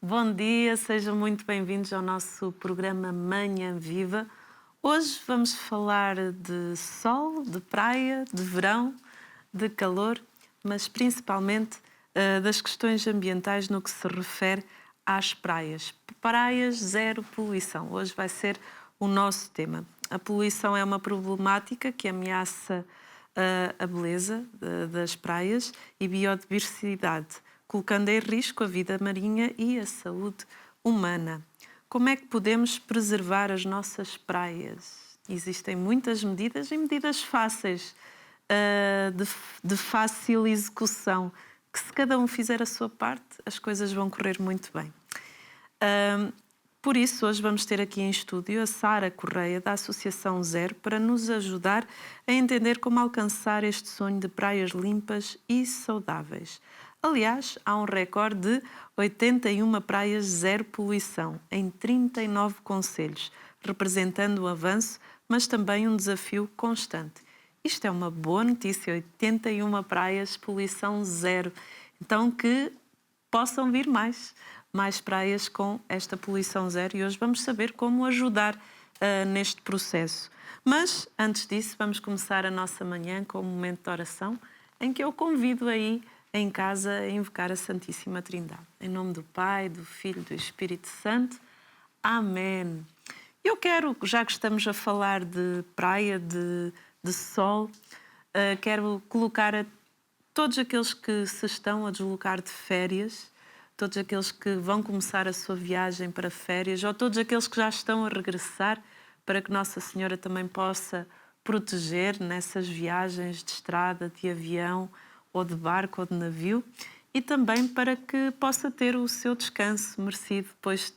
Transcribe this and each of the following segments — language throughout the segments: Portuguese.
Bom dia, sejam muito bem-vindos ao nosso programa Manhã Viva. Hoje vamos falar de sol, de praia, de verão, de calor, mas principalmente das questões ambientais no que se refere às praias. Praias zero poluição. Hoje vai ser o nosso tema. A poluição é uma problemática que ameaça a beleza das praias e biodiversidade, colocando em risco a vida marinha e a saúde humana. Como é que podemos preservar as nossas praias? Existem muitas medidas e medidas fáceis, de fácil execução, que se cada um fizer a sua parte, as coisas vão correr muito bem. Por isso, hoje vamos ter aqui em estúdio a Sara Correia, da Associação Zero, para nos ajudar a entender como alcançar este sonho de praias limpas e saudáveis. Aliás, há um recorde de 81 praias zero poluição, em 39 concelhos, representando um avanço, mas também um desafio constante. Isto é uma boa notícia, 81 praias, poluição zero. Então que possam vir mais praias com esta poluição zero e hoje vamos saber como ajudar neste processo. Mas, antes disso, vamos começar a nossa manhã com um momento de oração em que eu convido aí em casa a invocar a Santíssima Trindade. Em nome do Pai, do Filho e do Espírito Santo. Amém. Eu quero, já que estamos a falar de praia, de sol, quero colocar a todos aqueles que se estão a deslocar de férias, todos aqueles que vão começar a sua viagem para férias, ou todos aqueles que já estão a regressar, para que Nossa Senhora também possa proteger nessas viagens de estrada, de avião, ou de barco ou de navio, e também para que possa ter o seu descanso merecido. Depois de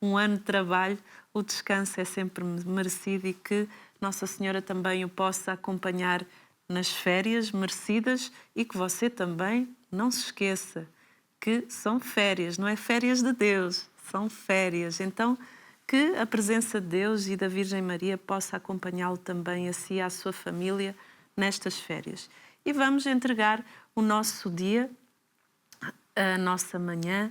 um ano de trabalho, o descanso é sempre merecido e que Nossa Senhora também o possa acompanhar nas férias merecidas e que você também não se esqueça que são férias, não é férias de Deus, são férias. Então, que a presença de Deus e da Virgem Maria possa acompanhá-lo também, a si e à sua família, nestas férias. E vamos entregar o nosso dia, a nossa manhã,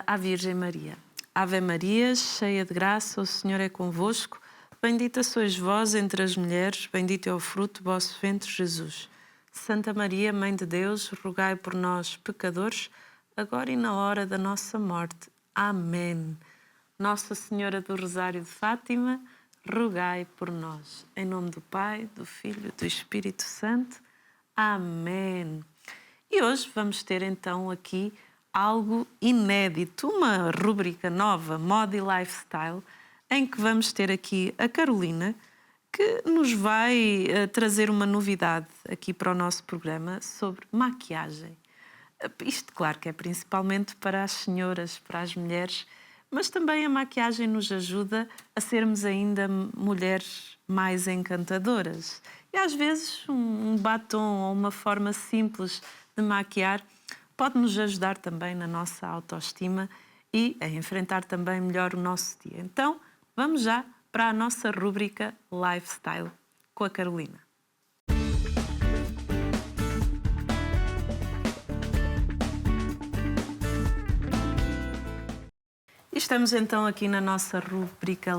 à Virgem Maria. Ave Maria, cheia de graça, o Senhor é convosco. Bendita sois vós entre as mulheres, bendito é o fruto do vosso ventre, Jesus. Santa Maria, Mãe de Deus, rogai por nós, pecadores, agora e na hora da nossa morte. Amém. Nossa Senhora do Rosário de Fátima, rogai por nós. Em nome do Pai, do Filho e do Espírito Santo. Amém. E hoje vamos ter então aqui algo inédito, uma rúbrica nova, Moda e Lifestyle, em que vamos ter aqui a Carolina, que nos vai trazer uma novidade aqui para o nosso programa sobre maquiagem. Isto, claro, que é principalmente para as senhoras, para as mulheres, mas também a maquiagem nos ajuda a sermos ainda mulheres mais encantadoras. E às vezes um batom ou uma forma simples de maquiar pode nos ajudar também na nossa autoestima e a enfrentar também melhor o nosso dia. Então, vamos já para a nossa rúbrica Lifestyle com a Carolina. Estamos então aqui na nossa rúbrica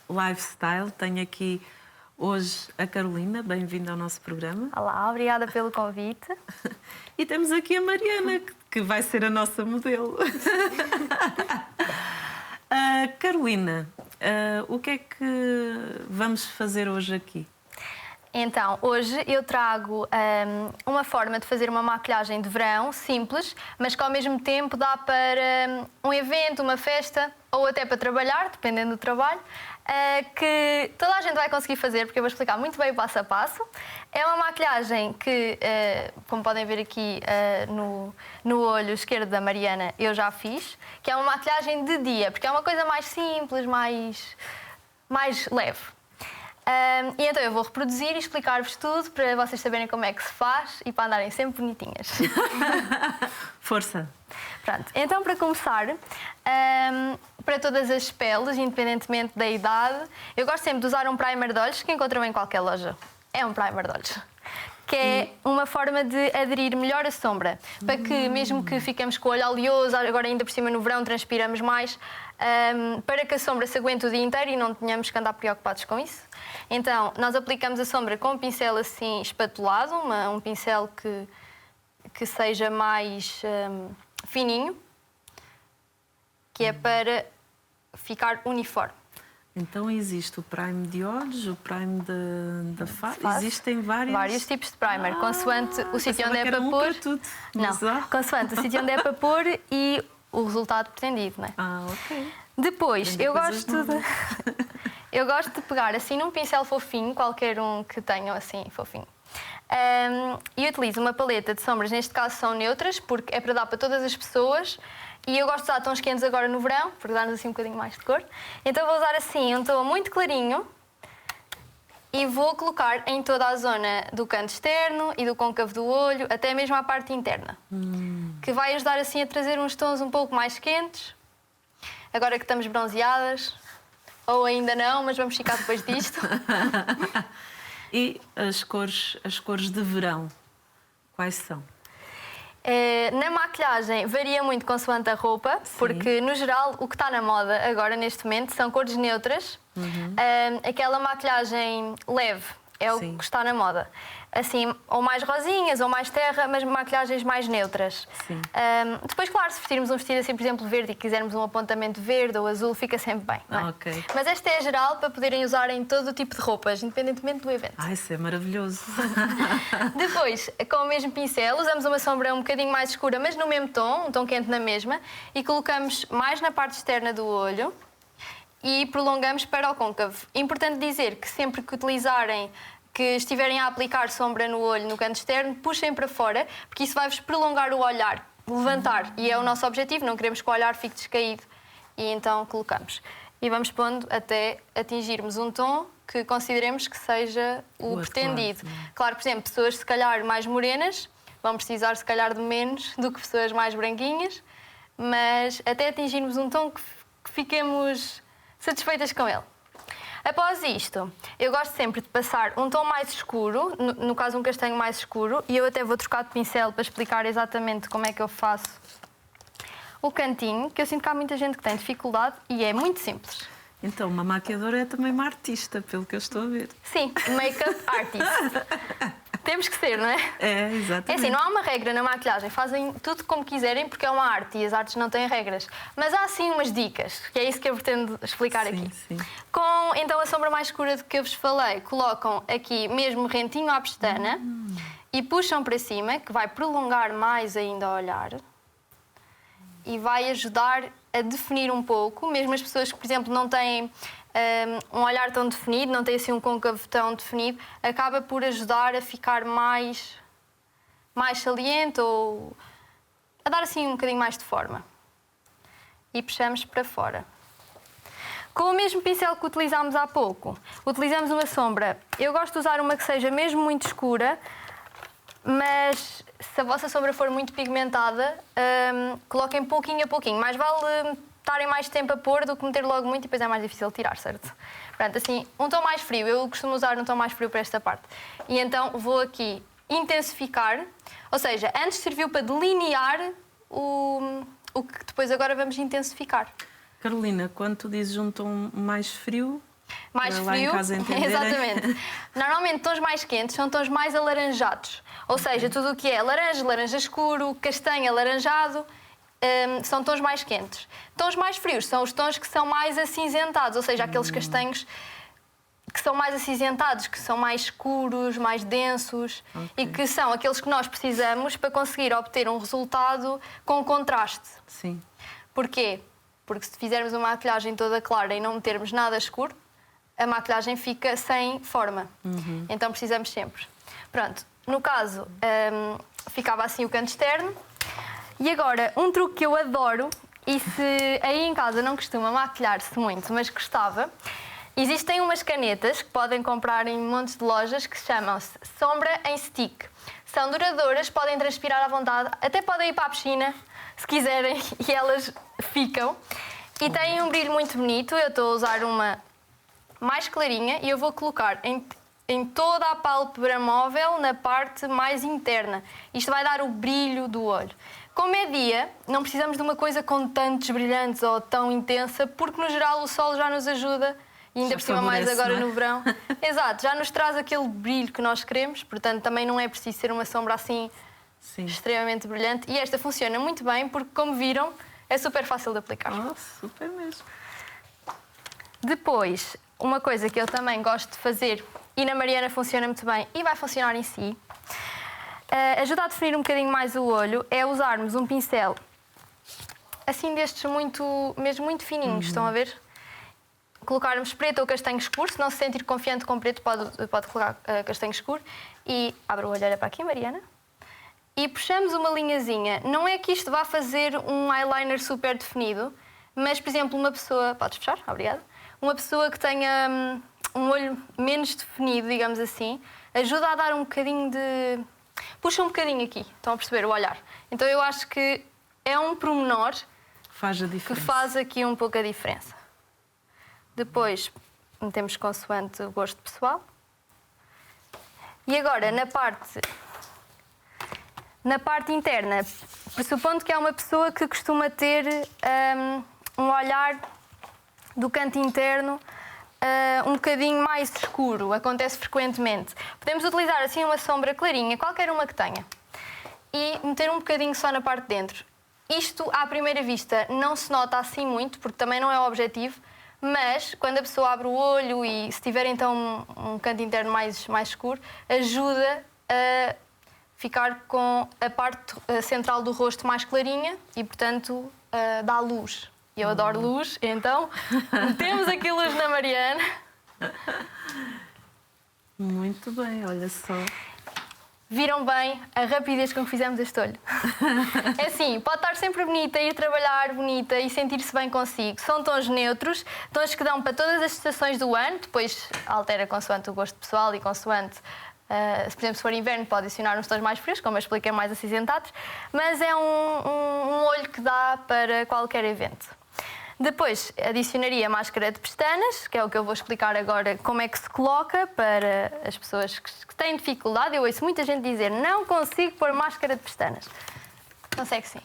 Lifestyle. Tenho aqui hoje a Carolina, bem-vinda ao nosso programa. Olá, obrigada pelo convite. E temos aqui a Mariana, que vai ser a nossa modelo. Carolina, o que é que vamos fazer hoje aqui? Então, hoje eu trago uma forma de fazer uma maquilhagem de verão, simples, mas que ao mesmo tempo dá para um evento, uma festa ou até para trabalhar, dependendo do trabalho, que toda a gente vai conseguir fazer, porque eu vou explicar muito bem o passo a passo. É uma maquilhagem que, como podem ver aqui no olho esquerdo da Mariana, eu já fiz, que é uma maquilhagem de dia, porque é uma coisa mais simples, mais leve. E então eu vou reproduzir e explicar-vos tudo para vocês saberem como é que se faz e para andarem sempre bonitinhas. Força! Pronto, então para começar, para todas as peles, independentemente da idade, eu gosto sempre de usar um primer de olhos que encontram em qualquer loja. É um primer de olhos. que é uma forma de aderir melhor a sombra. Para que, mesmo que fiquemos com o olho oleoso, agora ainda por cima no verão transpiramos mais, para que a sombra se aguente o dia inteiro e não tenhamos que andar preocupados com isso. Então, nós aplicamos a sombra com um pincel assim espatulado, um pincel que seja mais fininho, que é para ficar uniforme. Então existe o prime de olhos, o prime da face. Existem vários tipos de primer, consoante o sítio onde é para pôr. Não, consoante o sítio onde é para pôr e o resultado pretendido, não é? Ok. Depois, eu gosto de pegar assim num pincel fofinho, qualquer um que tenham assim fofinho. E utilizo uma paleta de sombras, neste caso são neutras, porque é para dar para todas as pessoas. E eu gosto de usar tons quentes agora no verão, porque dá-nos assim um bocadinho mais de cor. Então vou usar assim um tom muito clarinho e vou colocar em toda a zona do canto externo e do côncavo do olho, até mesmo à parte interna. Que vai ajudar assim a trazer uns tons um pouco mais quentes. Agora que estamos bronzeadas, ou ainda não, mas vamos ficar depois disto. E as cores de verão, quais são? Na maquilhagem varia muito consoante a roupa, porque no geral o que está na moda agora neste momento são cores neutras. Aquela maquilhagem leve é o que está na moda. Assim, ou mais rosinhas, ou mais terra, mas maquilhagens mais neutras. Depois, claro, se vestirmos um vestido assim, por exemplo, verde e quisermos um apontamento verde ou azul, fica sempre bem. Não é? Okay. Mas esta é geral para poderem usar em todo o tipo de roupas, independentemente do evento. Isso é maravilhoso. Depois, com o mesmo pincel, usamos uma sombra um bocadinho mais escura, mas no mesmo tom, um tom quente na mesma, e colocamos mais na parte externa do olho e prolongamos para o côncavo. Importante dizer que sempre que utilizarem, que estiverem a aplicar sombra no olho, no canto externo, puxem para fora, porque isso vai-vos prolongar o olhar, levantar. E é o nosso objetivo, não queremos que o olhar fique descaído. E então colocamos. E vamos pondo até atingirmos um tom que consideremos que seja o pretendido. Claro, por exemplo, pessoas se calhar mais morenas vão precisar se calhar de menos do que pessoas mais branquinhas, mas até atingirmos um tom que fiquemos satisfeitas com ele. Após isto, eu gosto sempre de passar um tom mais escuro, no caso um castanho mais escuro, e eu até vou trocar de pincel para explicar exatamente como é que eu faço o cantinho, que eu sinto que há muita gente que tem dificuldade e é muito simples. Então, uma maquiadora é também uma artista, pelo que eu estou a ver. Sim, make-up artist. Temos que ser, não é? É, exatamente. É assim, não há uma regra na maquilhagem. Fazem tudo como quiserem porque é uma arte e as artes não têm regras. Mas há sim umas dicas, que é isso que eu pretendo explicar aqui. Sim. Com, então, a sombra mais escura de que eu vos falei, colocam aqui mesmo rentinho à pestana e puxam para cima, que vai prolongar mais ainda o olhar e vai ajudar a definir um pouco, mesmo as pessoas que, por exemplo, não têm um olhar tão definido, não têm assim um côncavo tão definido, acaba por ajudar a ficar mais saliente ou a dar assim um bocadinho mais de forma. E puxamos para fora. Com o mesmo pincel que utilizámos há pouco, utilizamos uma sombra. Eu gosto de usar uma que seja mesmo muito escura, mas se a vossa sombra for muito pigmentada, coloquem pouquinho a pouquinho. Mais vale estarem mais tempo a pôr do que meter logo muito e depois é mais difícil de tirar, certo? Portanto, assim, um tom mais frio. Eu costumo usar um tom mais frio para esta parte. E então vou aqui intensificar, ou seja, antes serviu para delinear o que depois agora vamos intensificar. Carolina, quando tu dizes um tom mais frio... Mais lá frio, em casa entenderem. exatamente. Normalmente tons mais quentes são tons mais alaranjados. Ou seja, tudo o que é laranja, laranja escuro, castanho, alaranjado, são tons mais quentes. Tons mais frios são os tons que são mais acinzentados, ou seja, aqueles castanhos que são mais acinzentados, que são mais escuros, mais densos e que são aqueles que nós precisamos para conseguir obter um resultado com contraste. Sim. Porquê? Porque se fizermos uma maquilhagem toda clara e não metermos nada escuro, a maquilhagem fica sem forma. Então precisamos sempre. Pronto, no caso, ficava assim o canto externo. E agora, um truque que eu adoro, e se aí em casa não costuma maquilhar-se muito, mas gostava, existem umas canetas que podem comprar em montes de lojas que chamam-se sombra em stick. São duradouras, podem transpirar à vontade, até podem ir para a piscina, se quiserem, e elas ficam. E têm um brilho muito bonito. Eu estou a usar uma mais clarinha e eu vou colocar em toda a pálpebra móvel, na parte mais interna. Isto vai dar o brilho do olho. Como é dia, não precisamos de uma coisa com tantos brilhantes ou tão intensa, porque no geral o sol já nos ajuda, e ainda Já por cima mais favorece, agora não é? no verão. Exato, já nos traz aquele brilho que nós queremos, portanto também não é preciso ser uma sombra assim Sim. extremamente brilhante. E esta funciona muito bem porque, como viram, é super fácil de aplicar. Oh, super mesmo. Depois, uma coisa que eu também gosto de fazer, e na Mariana funciona muito bem e vai funcionar em si, ajuda a definir um bocadinho mais o olho, é usarmos um pincel assim destes mesmo muito fininhos, estão a ver? Colocarmos preto ou castanho escuro, se não se sentir confiante com preto pode colocar castanho escuro, e abre o olho, olha para aqui, Mariana, e puxamos uma linhazinha. Não é que isto vá fazer um eyeliner super definido, mas, por exemplo, uma pessoa... Podes fechar? Obrigada. Uma pessoa que tenha um olho menos definido, digamos assim, ajuda a dar um bocadinho de... Puxa um bocadinho aqui, estão a perceber o olhar. Então eu acho que é um pormenor Faz a que diferença. faz aqui um pouco a diferença. Depois metemos consoante o gosto pessoal. E agora, na parte interna, pressupondo que é uma pessoa que costuma ter um olhar do canto interno um bocadinho mais escuro, acontece frequentemente. Podemos utilizar assim uma sombra clarinha, qualquer uma que tenha, e meter um bocadinho só na parte de dentro. Isto, à primeira vista, não se nota assim muito, porque também não é o objetivo, mas quando a pessoa abre o olho e se tiver então um canto interno mais escuro, ajuda a ficar com a parte central do rosto mais clarinha e, portanto, dá luz. Eu adoro luz, então metemos aqui luz na Mariana. Muito bem, olha só. Viram bem a rapidez com que fizemos este olho? É assim, pode estar sempre bonita, ir trabalhar bonita e sentir-se bem consigo. São tons neutros, tons que dão para todas as estações do ano, depois altera consoante o gosto pessoal e consoante, por exemplo, se for inverno, pode adicionar uns tons mais frios, como eu expliquei, mais acinzentados, mas é um olho que dá para qualquer evento. Depois adicionaria máscara de pestanas, que é o que eu vou explicar agora como é que se coloca para as pessoas que têm dificuldade. Eu ouço muita gente dizer, não consigo pôr máscara de pestanas. Consegue sim.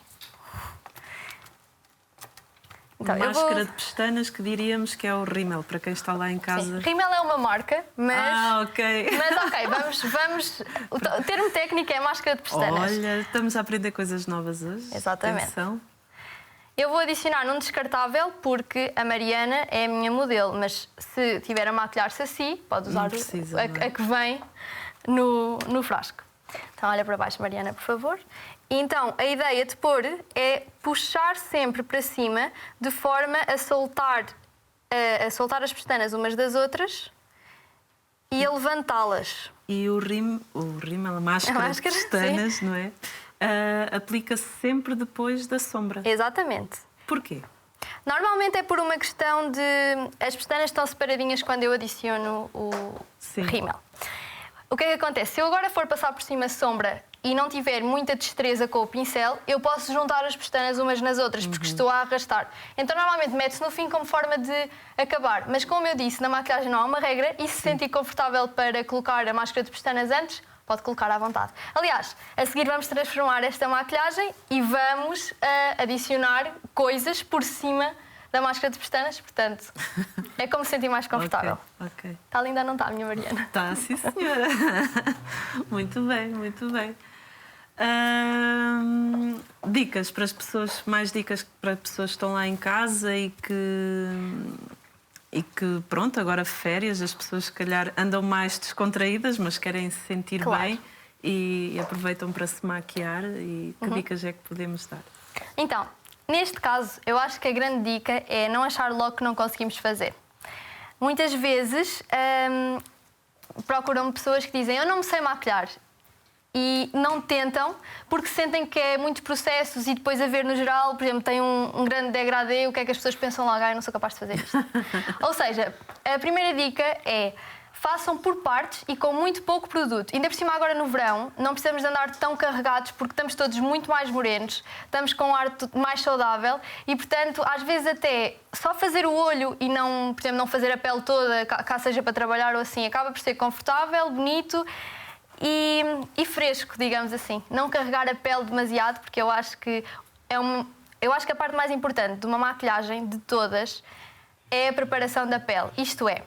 Então, Máscara de pestanas, que diríamos que é o rímel, para quem está lá em casa. Sim. Rimmel é uma marca, mas... ok. Mas ok, vamos... O termo técnico é máscara de pestanas. Olha, estamos a aprender coisas novas hoje. Exatamente. Atenção. Eu vou adicionar num descartável porque a Mariana é a minha modelo, mas se tiver a maquilhar-se assim, pode usar precisa, a que vem no frasco. Então olha para baixo, Mariana, por favor. Então a ideia de pôr é puxar sempre para cima de forma a soltar as pestanas umas das outras e a levantá-las. E o rímel, a máscara de pestanas, sim. não é? Aplica-se sempre depois da sombra. Exatamente. Porquê? Normalmente é por uma questão de... As pestanas estão separadinhas quando eu adiciono o Sim. rímel. O que é que acontece? Se eu agora for passar por cima sombra e não tiver muita destreza com o pincel, eu posso juntar as pestanas umas nas outras, porque estou a arrastar. Então, normalmente, mete-se no fim como forma de acabar. Mas, como eu disse, na maquilhagem não há uma regra e se sentir confortável para colocar a máscara de pestanas antes, pode colocar à vontade. Aliás, a seguir vamos transformar esta maquilhagem e vamos adicionar coisas por cima da máscara de pestanas, portanto, é como se sentir mais confortável. Ok. Está linda ou não está, minha Mariana? Está, sim, senhora. Muito bem, muito bem. Dicas para as pessoas, mais dicas para pessoas que estão lá em casa e que pronto, agora férias, as pessoas se calhar andam mais descontraídas, mas querem se sentir Claro. bem e aproveitam para se maquiar. E que dicas é que podemos dar? Então, neste caso, eu acho que a grande dica é não achar logo que não conseguimos fazer. Muitas vezes procuram pessoas que dizem eu não me sei maquilhar e não tentam porque sentem que é muitos processos e depois a ver no geral, por exemplo, tem um grande degradê, o que é que as pessoas pensam logo? Eu não sou capaz de fazer isto. Ou seja, a primeira dica é façam por partes e com muito pouco produto. Ainda por cima agora no verão, não precisamos de andar tão carregados porque estamos todos muito mais morenos, estamos com um ar mais saudável e, portanto, às vezes até só fazer o olho e não, por exemplo, não fazer a pele toda, cá seja para trabalhar ou assim, acaba por ser confortável, bonito e fresco, digamos assim. Não carregar a pele demasiado, porque eu acho que a parte mais importante de uma maquilhagem, de todas, é a preparação da pele. Isto é,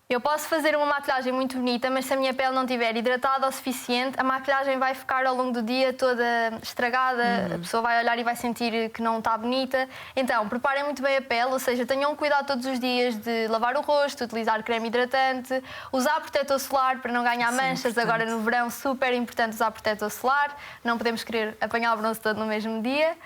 eu posso fazer uma maquilhagem muito bonita, mas se a minha pele não estiver hidratada o suficiente, a maquilhagem vai ficar ao longo do dia toda estragada, a pessoa vai olhar e vai sentir que não está bonita. Então, preparem muito bem a pele, ou seja, tenham cuidado todos os dias de lavar o rosto, utilizar creme hidratante, usar protetor solar para não ganhar manchas. Agora no verão, super importante usar protetor solar, não podemos querer apanhar o bronze todo no mesmo dia.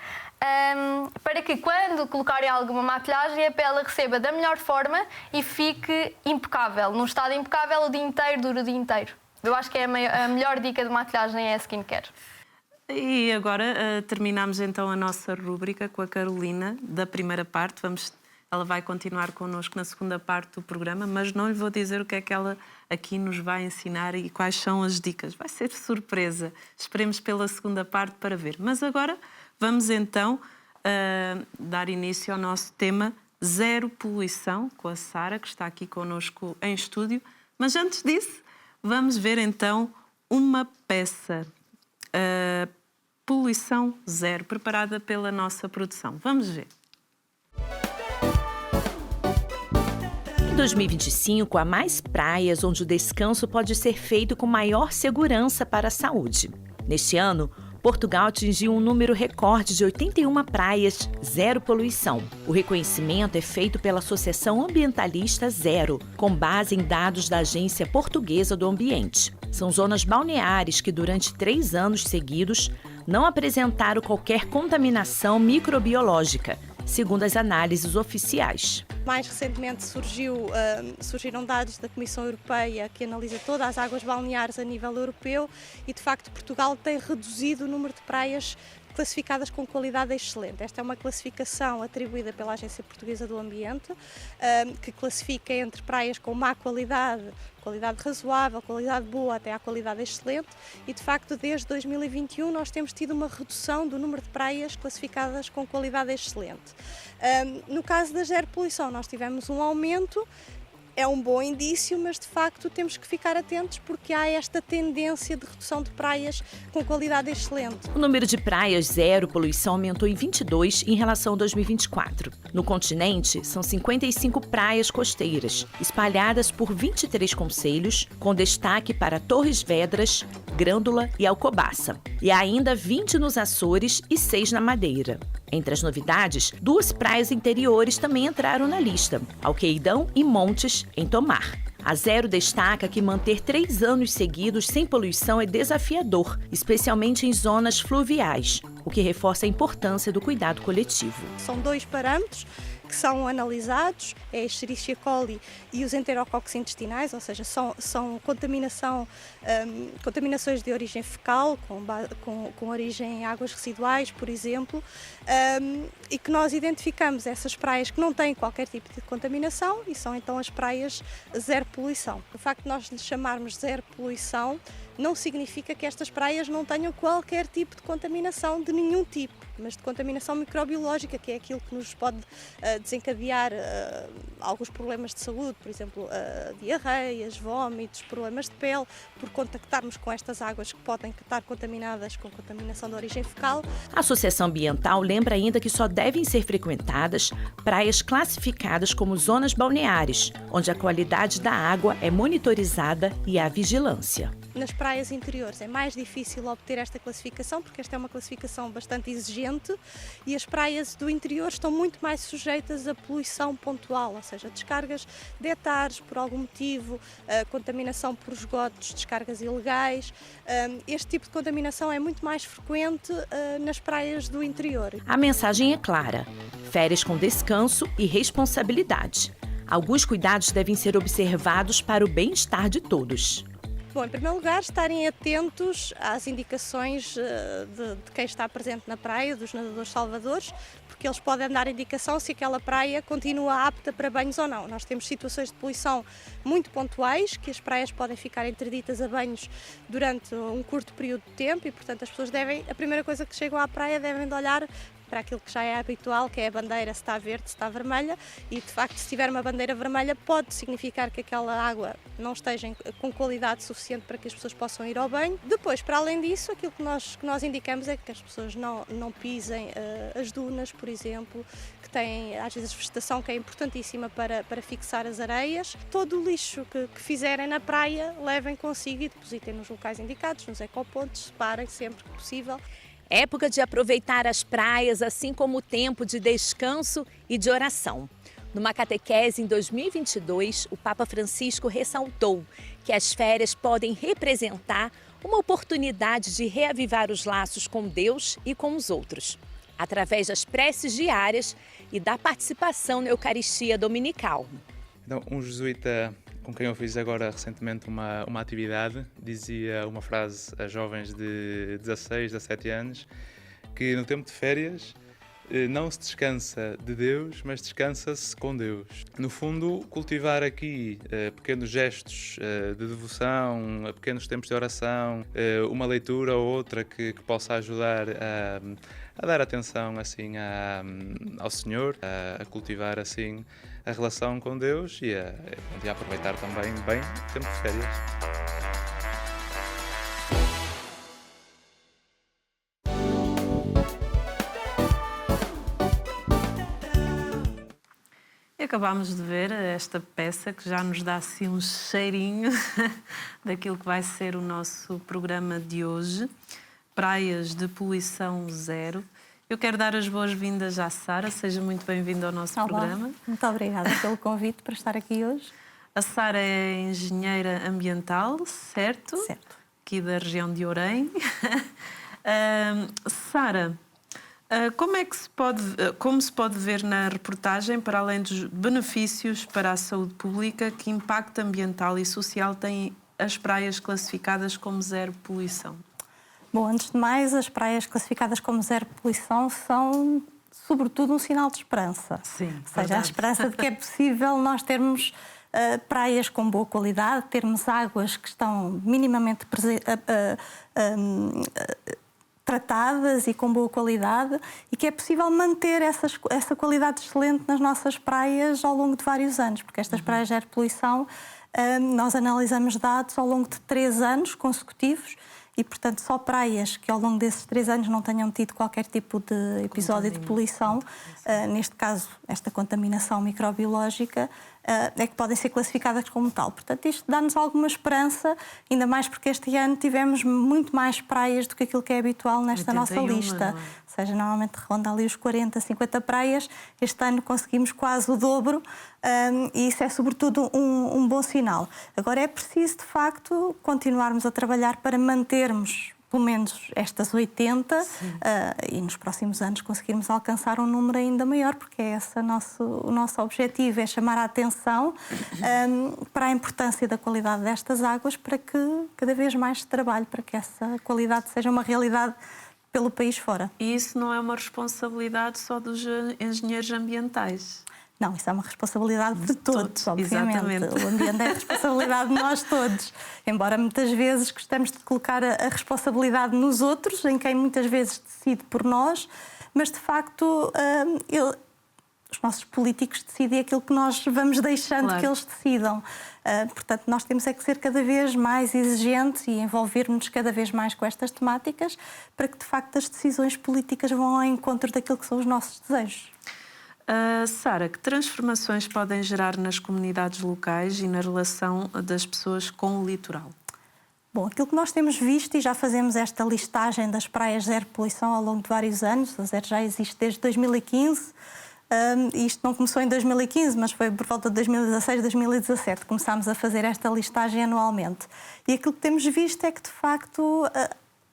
Para que quando colocarem alguma maquilhagem a pele receba da melhor forma e fique impecável. Num estado impecável o dia inteiro, dura o dia inteiro. Eu acho que é a melhor dica de maquilhagem é a skincare. E agora terminamos então a nossa rúbrica com a Carolina, da primeira parte. Ela vai continuar connosco na segunda parte do programa, mas não lhe vou dizer o que é que ela aqui nos vai ensinar e quais são as dicas. Vai ser surpresa. Esperemos pela segunda parte para ver. Mas agora vamos então dar início ao nosso tema Zero Poluição, com a Sara, que está aqui connosco em estúdio. Mas antes disso, vamos ver então uma peça Poluição Zero, preparada pela nossa produção. Vamos ver. Em 2025, há mais praias onde o descanso pode ser feito com maior segurança para a saúde. Neste ano, Portugal atingiu um número recorde de 81 praias zero poluição. O reconhecimento é feito pela Associação Ambientalista Zero, com base em dados da Agência Portuguesa do Ambiente. São zonas balneares que, durante 3 anos seguidos, não apresentaram qualquer contaminação microbiológica, segundo as análises oficiais. Mais recentemente surgiram dados da Comissão Europeia que analisa todas as águas balneares a nível europeu e, de facto, Portugal tem reduzido o número de praias classificadas com qualidade excelente. Esta é uma classificação atribuída pela Agência Portuguesa do Ambiente, que classifica entre praias com má qualidade, qualidade razoável, qualidade boa até à qualidade excelente e, de facto, desde 2021 nós temos tido uma redução do número de praias classificadas com qualidade excelente. No caso da zero poluição nós tivemos um aumento. É um bom indício, mas de facto temos que ficar atentos porque há esta tendência de redução de praias com qualidade excelente. O número de praias zero poluição aumentou em 22 em relação a 2024. No continente, são 55 praias costeiras, espalhadas por 23 concelhos, com destaque para Torres Vedras, Grândola e Alcobaça. E há ainda 20 nos Açores e 6 na Madeira. Entre as novidades, 2 praias interiores também entraram na lista, Alqueidão e Montes, em Tomar. A Zero destaca que manter 3 anos seguidos sem poluição é desafiador, especialmente em zonas fluviais, o que reforça a importância do cuidado coletivo. São 2 parâmetros que são analisados, é a Escherichia coli e os enterococcos intestinais, ou seja, são contaminações de origem fecal, com origem em águas residuais, por exemplo, e que nós identificamos essas praias que não têm qualquer tipo de contaminação e são então as praias zero poluição. O facto de nós lhes chamarmos zero poluição não significa que estas praias não tenham qualquer tipo de contaminação de nenhum tipo, mas de contaminação microbiológica, que é aquilo que nos pode desencadear alguns problemas de saúde, por exemplo, diarreias, vômitos, problemas de pele, por contactarmos com estas águas que podem estar contaminadas com contaminação de origem fecal. A Associação Ambiental lembra ainda que só devem ser frequentadas praias classificadas como zonas balneares, onde a qualidade da água é monitorizada e há vigilância. Nas praias interiores é mais difícil obter esta classificação, porque esta é uma classificação bastante exigente e as praias do interior estão muito mais sujeitas a poluição pontual, ou seja, descargas de hectares por algum motivo, contaminação por esgotos, descargas ilegais. Este tipo de contaminação é muito mais frequente nas praias do interior. A mensagem é clara: férias com descanso e responsabilidade. Alguns cuidados devem ser observados para o bem-estar de todos. Bom, em primeiro lugar, estarem atentos às indicações de quem está presente na praia, dos nadadores salvadores, porque eles podem dar indicação se aquela praia continua apta para banhos ou não. Nós temos situações de poluição muito pontuais, que as praias podem ficar interditas a banhos durante um curto período de tempo e, portanto, as pessoas a primeira coisa que chegam à praia devem de olhar para aquilo que já é habitual, que é a bandeira, se está verde, se está vermelha, e de facto se tiver uma bandeira vermelha pode significar que aquela água não esteja com qualidade suficiente para que as pessoas possam ir ao banho. Depois, para além disso, aquilo que nós indicamos é que as pessoas não pisem as dunas, por exemplo, que têm às vezes vegetação que é importantíssima para fixar as areias. Todo o lixo que fizerem na praia levem consigo e depositem nos locais indicados, nos ecopontos, separem sempre que possível. Época de aproveitar as praias, assim como o tempo de descanso e de oração. Numa catequese em 2022, o Papa Francisco ressaltou que as férias podem representar uma oportunidade de reavivar os laços com Deus e com os outros, através das preces diárias e da participação na Eucaristia Dominical. Então, um jesuíta com quem eu fiz agora recentemente uma atividade, dizia uma frase a jovens de 16, 17 anos, que no tempo de férias não se descansa de Deus, mas descansa-se com Deus. No fundo, cultivar aqui pequenos gestos de devoção, pequenos tempos de oração, uma leitura ou outra que possa ajudar a dar atenção assim ao Senhor, a cultivar assim a relação com Deus e a aproveitar também bem o tempo de férias. E acabámos de ver esta peça que já nos dá assim um cheirinho daquilo que vai ser o nosso programa de hoje, Praias de Poluição Zero. Eu quero dar as boas-vindas à Sara, seja muito bem-vinda ao nosso programa. Muito obrigada pelo convite para estar aqui hoje. A Sara é engenheira ambiental, certo? Certo. Aqui da região de Orém. Sara, como se pode ver na reportagem, para além dos benefícios para a saúde pública, que impacto ambiental e social têm as praias classificadas como zero poluição? Bom, antes de mais, as praias classificadas como zero poluição são, sobretudo, um sinal de esperança. Sim, ou seja, verdade. a esperança de que é possível nós termos praias com boa qualidade, termos águas que estão minimamente tratadas e com boa qualidade e que é possível manter essa qualidade excelente nas nossas praias ao longo de vários anos, porque estas praias zero poluição, nós analisamos dados ao longo de 3 anos consecutivos e, portanto, só praias que ao longo desses 3 anos não tenham tido qualquer tipo de episódio de poluição, neste caso, esta contaminação microbiológica, é que podem ser classificadas como tal. Portanto, isto dá-nos alguma esperança, ainda mais porque este ano tivemos muito mais praias do que aquilo que é habitual nesta 81, nossa lista. não é? Ou seja, normalmente ronda ali os 40, 50 praias. Este ano conseguimos quase o dobro e isso é, sobretudo, um bom sinal. Agora, é preciso, de facto, continuarmos a trabalhar para mantermos pelo menos estas 80 e nos próximos anos conseguirmos alcançar um número ainda maior, porque é esse o nosso objetivo, é chamar a atenção para a importância da qualidade destas águas, para que cada vez mais se trabalhe para que essa qualidade seja uma realidade pelo país fora. E isso não é uma responsabilidade só dos engenheiros ambientais? Não, isso é uma responsabilidade de todos, obviamente. Exatamente. O ambiente é a responsabilidade de nós todos. Embora muitas vezes gostemos de colocar a responsabilidade nos outros, em quem muitas vezes decide por nós, mas de facto os nossos políticos decidem aquilo que nós vamos deixando que eles decidam. Portanto, nós temos é que ser cada vez mais exigentes e envolver-nos cada vez mais com estas temáticas para que de facto as decisões políticas vão ao encontro daquilo que são os nossos desejos. Sara, que transformações podem gerar nas comunidades locais e na relação das pessoas com o litoral? Bom, aquilo que nós temos visto, e já fazemos esta listagem das praias zero poluição ao longo de vários anos, a zero já existe desde 2015, isto não começou em 2015, mas foi por volta de 2016, 2017, começámos a fazer esta listagem anualmente. E aquilo que temos visto é que, de facto,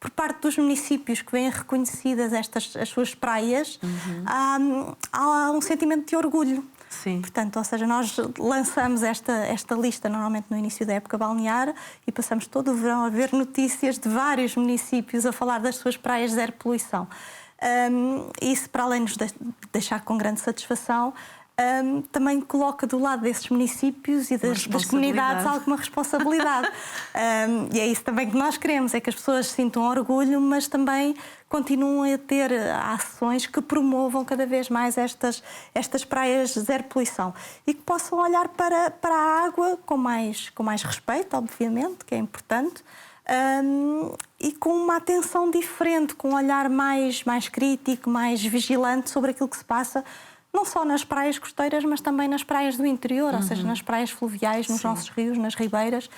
por parte dos municípios que vêm reconhecidas as suas praias, há um sentimento de orgulho. Sim. Portanto, ou seja, nós lançamos esta lista normalmente no início da época balnear e passamos todo o verão a ver notícias de vários municípios a falar das suas praias zero poluição. Isso, para além de nos deixar com grande satisfação, também coloca do lado desses municípios e das comunidades alguma responsabilidade. E é isso também que nós queremos, é que as pessoas sintam orgulho, mas também continuem a ter ações que promovam cada vez mais estas praias zero poluição e que possam olhar para a água com mais respeito, obviamente, que é importante, e com uma atenção diferente, com um olhar mais crítico, mais vigilante sobre aquilo que se passa, não só nas praias costeiras, mas também nas praias do interior, ou seja, nas praias fluviais, nos nossos rios, nas ribeiras,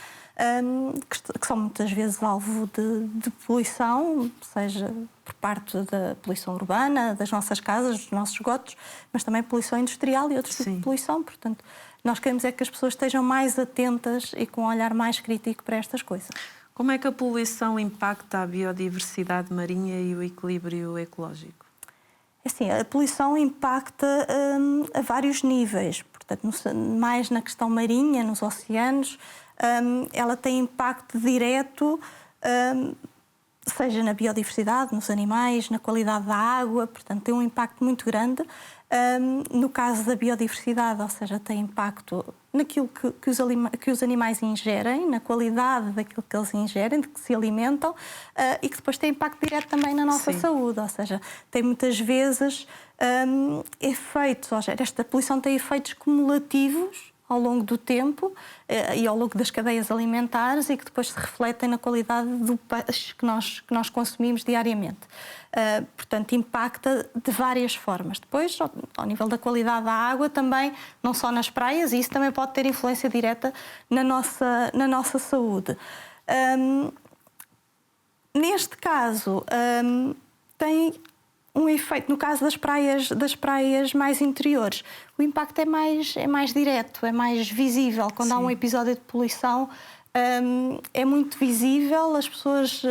que são muitas vezes alvo de poluição, seja por parte da poluição urbana, das nossas casas, dos nossos esgotos, mas também poluição industrial e outros tipos de poluição. Portanto, nós queremos é que as pessoas estejam mais atentas e com um olhar mais crítico para estas coisas. Como é que a poluição impacta a biodiversidade marinha e o equilíbrio ecológico? Assim, a poluição impacta a vários níveis. Portanto, mais na questão marinha, nos oceanos, ela tem impacto direto, seja na biodiversidade, nos animais, na qualidade da água, portanto, tem um impacto muito grande. No caso da biodiversidade, ou seja, tem impacto naquilo que os animais ingerem, na qualidade daquilo que eles ingerem, de que se alimentam, e que depois tem impacto direto também na nossa saúde, ou seja, tem muitas vezes efeitos, ou seja, esta poluição tem efeitos cumulativos ao longo do tempo e ao longo das cadeias alimentares e que depois se refletem na qualidade do peixe que nós consumimos diariamente. Portanto, impacta de várias formas. Depois, ao nível da qualidade da água, também, não só nas praias, e isso também pode ter influência direta na nossa saúde. Neste caso, tem um efeito, no caso das praias mais interiores, o impacto é mais direto, é mais visível. Quando há um episódio de poluição, é muito visível, as pessoas...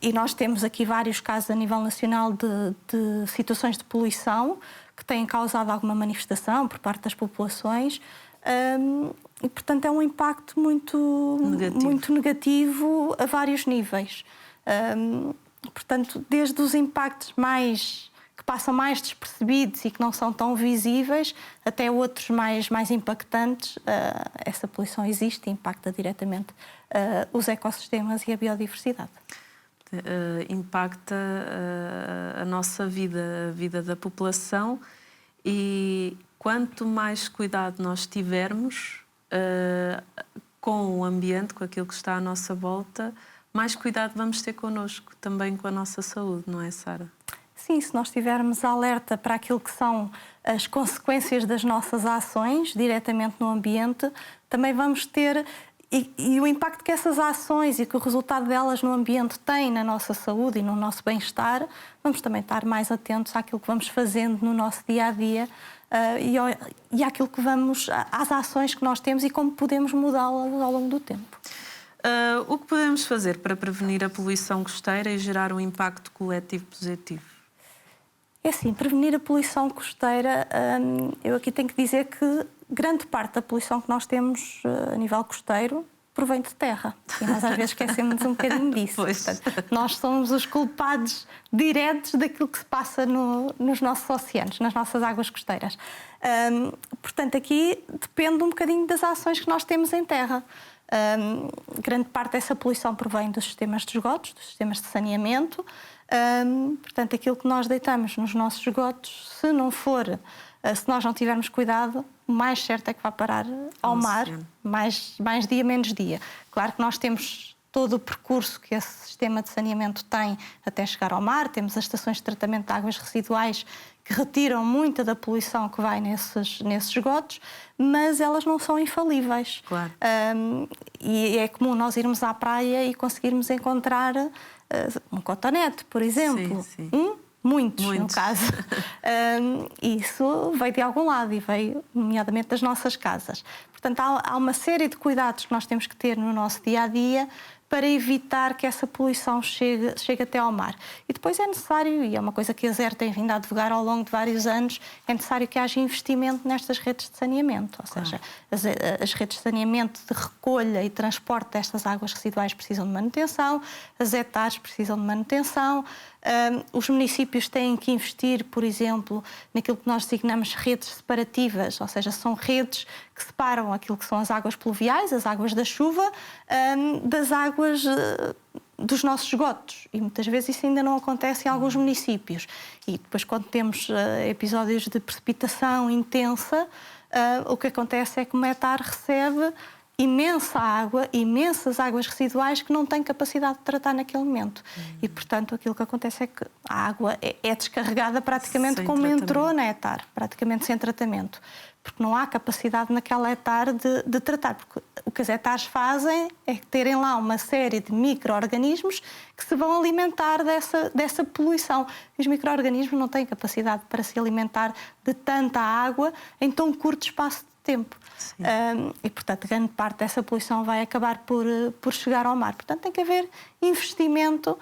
E nós temos aqui vários casos a nível nacional de situações de poluição que têm causado alguma manifestação por parte das populações. E, portanto, é um impacto muito negativo a vários níveis. Portanto, desde os impactos que passam mais despercebidos e que não são tão visíveis, até outros mais impactantes, essa poluição existe e impacta diretamente os ecossistemas e a biodiversidade. Impacta a nossa vida, a vida da população, e quanto mais cuidado nós tivermos com o ambiente, com aquilo que está à nossa volta, mais cuidado vamos ter connosco, também com a nossa saúde, não é, Sara? Sim, se nós estivermos alerta para aquilo que são as consequências das nossas ações diretamente no ambiente, também vamos ter... E o impacto que essas ações e que o resultado delas no ambiente tem na nossa saúde e no nosso bem-estar, vamos também estar mais atentos àquilo que vamos fazendo no nosso dia-a-dia e àquilo que às ações que nós temos e como podemos mudá-las ao longo do tempo. O que podemos fazer para prevenir a poluição costeira e gerar um impacto coletivo positivo? É assim, prevenir a poluição costeira, eu aqui tenho que dizer que grande parte da poluição que nós temos a nível costeiro provém de terra. E nós às vezes esquecemos um bocadinho disso. Portanto, nós somos os culpados diretos daquilo que se passa nos nossos oceanos, nas nossas águas costeiras. Portanto, aqui depende um bocadinho das ações que nós temos em terra. Grande parte dessa poluição provém dos sistemas de esgotos, dos sistemas de saneamento. Portanto, aquilo que nós deitamos nos nossos esgotos, se nós não tivermos cuidado, o mais certo é que vai parar ao mar, mais dia, menos dia. Claro que nós temos todo o percurso que esse sistema de saneamento tem até chegar ao mar, temos as estações de tratamento de águas residuais que retiram muita da poluição que vai nesses esgotos, mas elas não são infalíveis. Claro. E é comum nós irmos à praia e conseguirmos encontrar um cotonete, por exemplo. Sim. Muitos, no caso. Isso veio de algum lado e veio, nomeadamente, das nossas casas. Portanto, há uma série de cuidados que nós temos que ter no nosso dia-a-dia para evitar que essa poluição chegue até ao mar. E depois é necessário, e é uma coisa que a ZER tem vindo a advogar ao longo de vários anos, é necessário que haja investimento nestas redes de saneamento. Ou seja, as redes de saneamento de recolha e transporte destas águas residuais precisam de manutenção, as hectares precisam de manutenção, os municípios têm que investir, por exemplo, naquilo que nós designamos redes separativas, ou seja, são redes que separam aquilo que são as águas pluviais, as águas da chuva, das águas dos nossos esgotos. E muitas vezes isso ainda não acontece em alguns municípios. E depois, quando temos episódios de precipitação intensa, o que acontece é que o METAR recebe imensa água, imensas águas residuais que não têm capacidade de tratar naquele momento. E, portanto, aquilo que acontece é que a água é descarregada praticamente como entrou na hectare, praticamente sem tratamento. Porque não há capacidade naquela hectare de tratar. Porque o que as hectares fazem é terem lá uma série de micro-organismos que se vão alimentar dessa poluição. E os micro-organismos não têm capacidade para se alimentar de tanta água em tão curto espaço de tempo. E, portanto, grande parte dessa poluição vai acabar por chegar ao mar. Portanto, tem que haver investimento,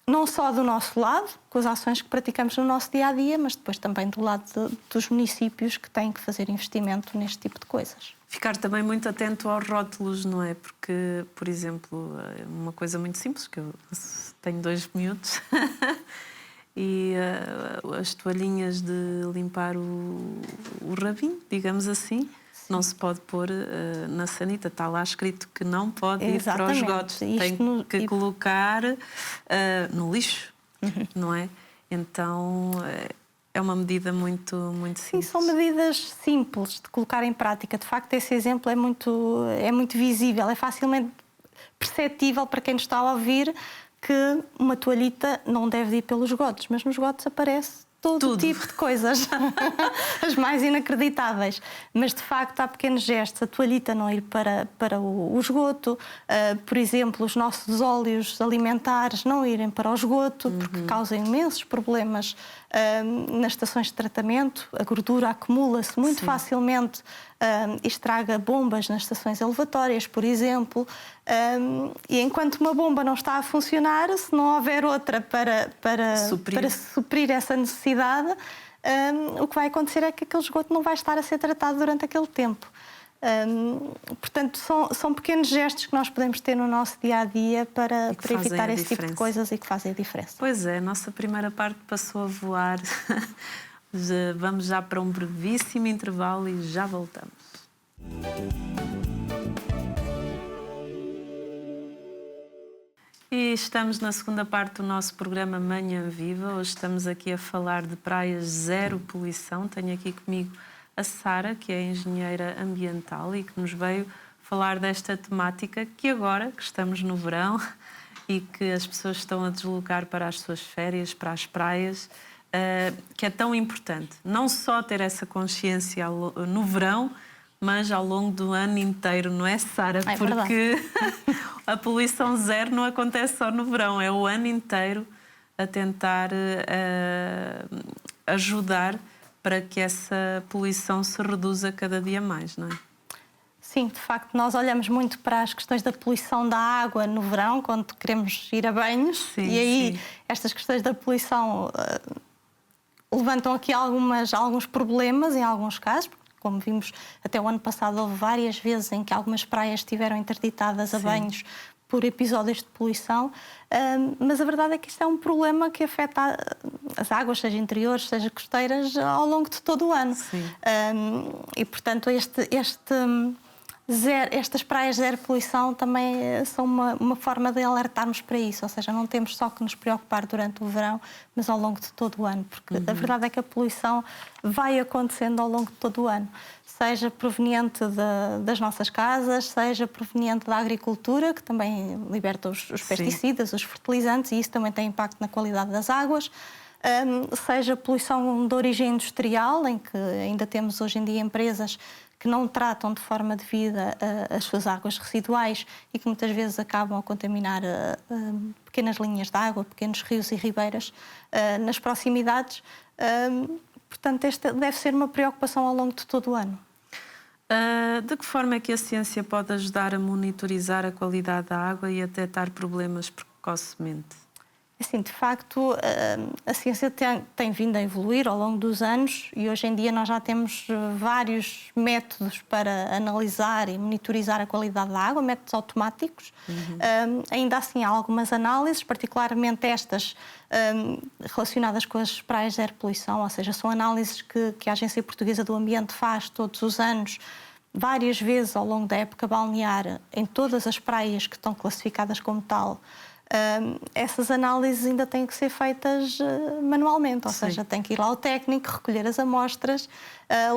não só do nosso lado, com as ações que praticamos no nosso dia-a-dia, mas depois também do lado dos municípios que têm que fazer investimento neste tipo de coisas. Ficar também muito atento aos rótulos, não é? Porque, por exemplo, uma coisa muito simples, que eu tenho 2 miúdos, e as toalhinhas de limpar o rabinho, digamos assim, não se pode pôr na sanita. Está lá escrito que não pode ir para os esgotos. Tem que colocar no lixo, não é? Então é uma medida muito simples. Sim, são medidas simples de colocar em prática. De facto, esse exemplo é muito visível, é facilmente perceptível para quem nos está a ouvir que uma toalhita não deve ir pelos esgotos, mas nos esgotos aparece todo o tipo de coisas, as mais inacreditáveis. Mas, de facto, há pequenos gestos. A toalhita não ir para o esgoto, por exemplo, os nossos óleos alimentares não irem para o esgoto, porque causam imensos problemas nas estações de tratamento. A gordura acumula-se muito facilmente e estraga bombas nas estações elevatórias, por exemplo. E enquanto uma bomba não está a funcionar, se não houver outra para suprir essa necessidade, o que vai acontecer é que aquele esgoto não vai estar a ser tratado durante aquele tempo. Portanto, são pequenos gestos que nós podemos ter no nosso dia-a-dia para evitar esse tipo de coisas e que fazem a diferença. Pois é, a nossa primeira parte passou a voar. Vamos já para um brevíssimo intervalo e já voltamos. E estamos na segunda parte do nosso programa Manhã Viva. Hoje estamos aqui a falar de praias zero poluição. Tenho aqui comigo a Sara, que é engenheira ambiental e que nos veio falar desta temática que agora, que estamos no verão e que as pessoas estão a deslocar para as suas férias, para as praias, que é tão importante. Não só ter essa consciência no verão, mas ao longo do ano inteiro, não é, Sara? É porque a poluição zero não acontece só no verão, é o ano inteiro a tentar ajudar para que essa poluição se reduza cada dia mais, não é? Sim, de facto, nós olhamos muito para as questões da poluição da água no verão, quando queremos ir a banhos, e aí estas questões da poluição levantam aqui alguns problemas em alguns casos, porque, como vimos até o ano passado, houve várias vezes em que algumas praias estiveram interditadas a banhos por episódios de poluição, mas a verdade é que isto é um problema que afeta as águas, seja interiores, seja costeiras, ao longo de todo o ano. E, portanto, estas praias zero poluição também são uma forma de alertarmos para isso, ou seja, não temos só que nos preocupar durante o verão, mas ao longo de todo o ano, porque a verdade é que a poluição vai acontecendo ao longo de todo o ano, seja proveniente das nossas casas, seja proveniente da agricultura, que também liberta os pesticidas, os fertilizantes, e isso também tem impacto na qualidade das águas, seja poluição de origem industrial, em que ainda temos hoje em dia empresas que não tratam de forma devida as suas águas residuais e que muitas vezes acabam a contaminar pequenas linhas de água, pequenos rios e ribeiras nas proximidades. Portanto, esta deve ser uma preocupação ao longo de todo o ano. De que forma é que a ciência pode ajudar a monitorizar a qualidade da água e a detectar problemas precocemente? Assim, de facto, a ciência tem vindo a evoluir ao longo dos anos e hoje em dia nós já temos vários métodos para analisar e monitorizar a qualidade da água, métodos automáticos. Ainda assim, há algumas análises, particularmente estas relacionadas com as praias de zero poluição, ou seja, são análises que a Agência Portuguesa do Ambiente faz todos os anos, várias vezes ao longo da época balnear, em todas as praias que estão classificadas como tal. Essas análises ainda têm que ser feitas manualmente, ou seja, tem que ir lá ao técnico, recolher as amostras,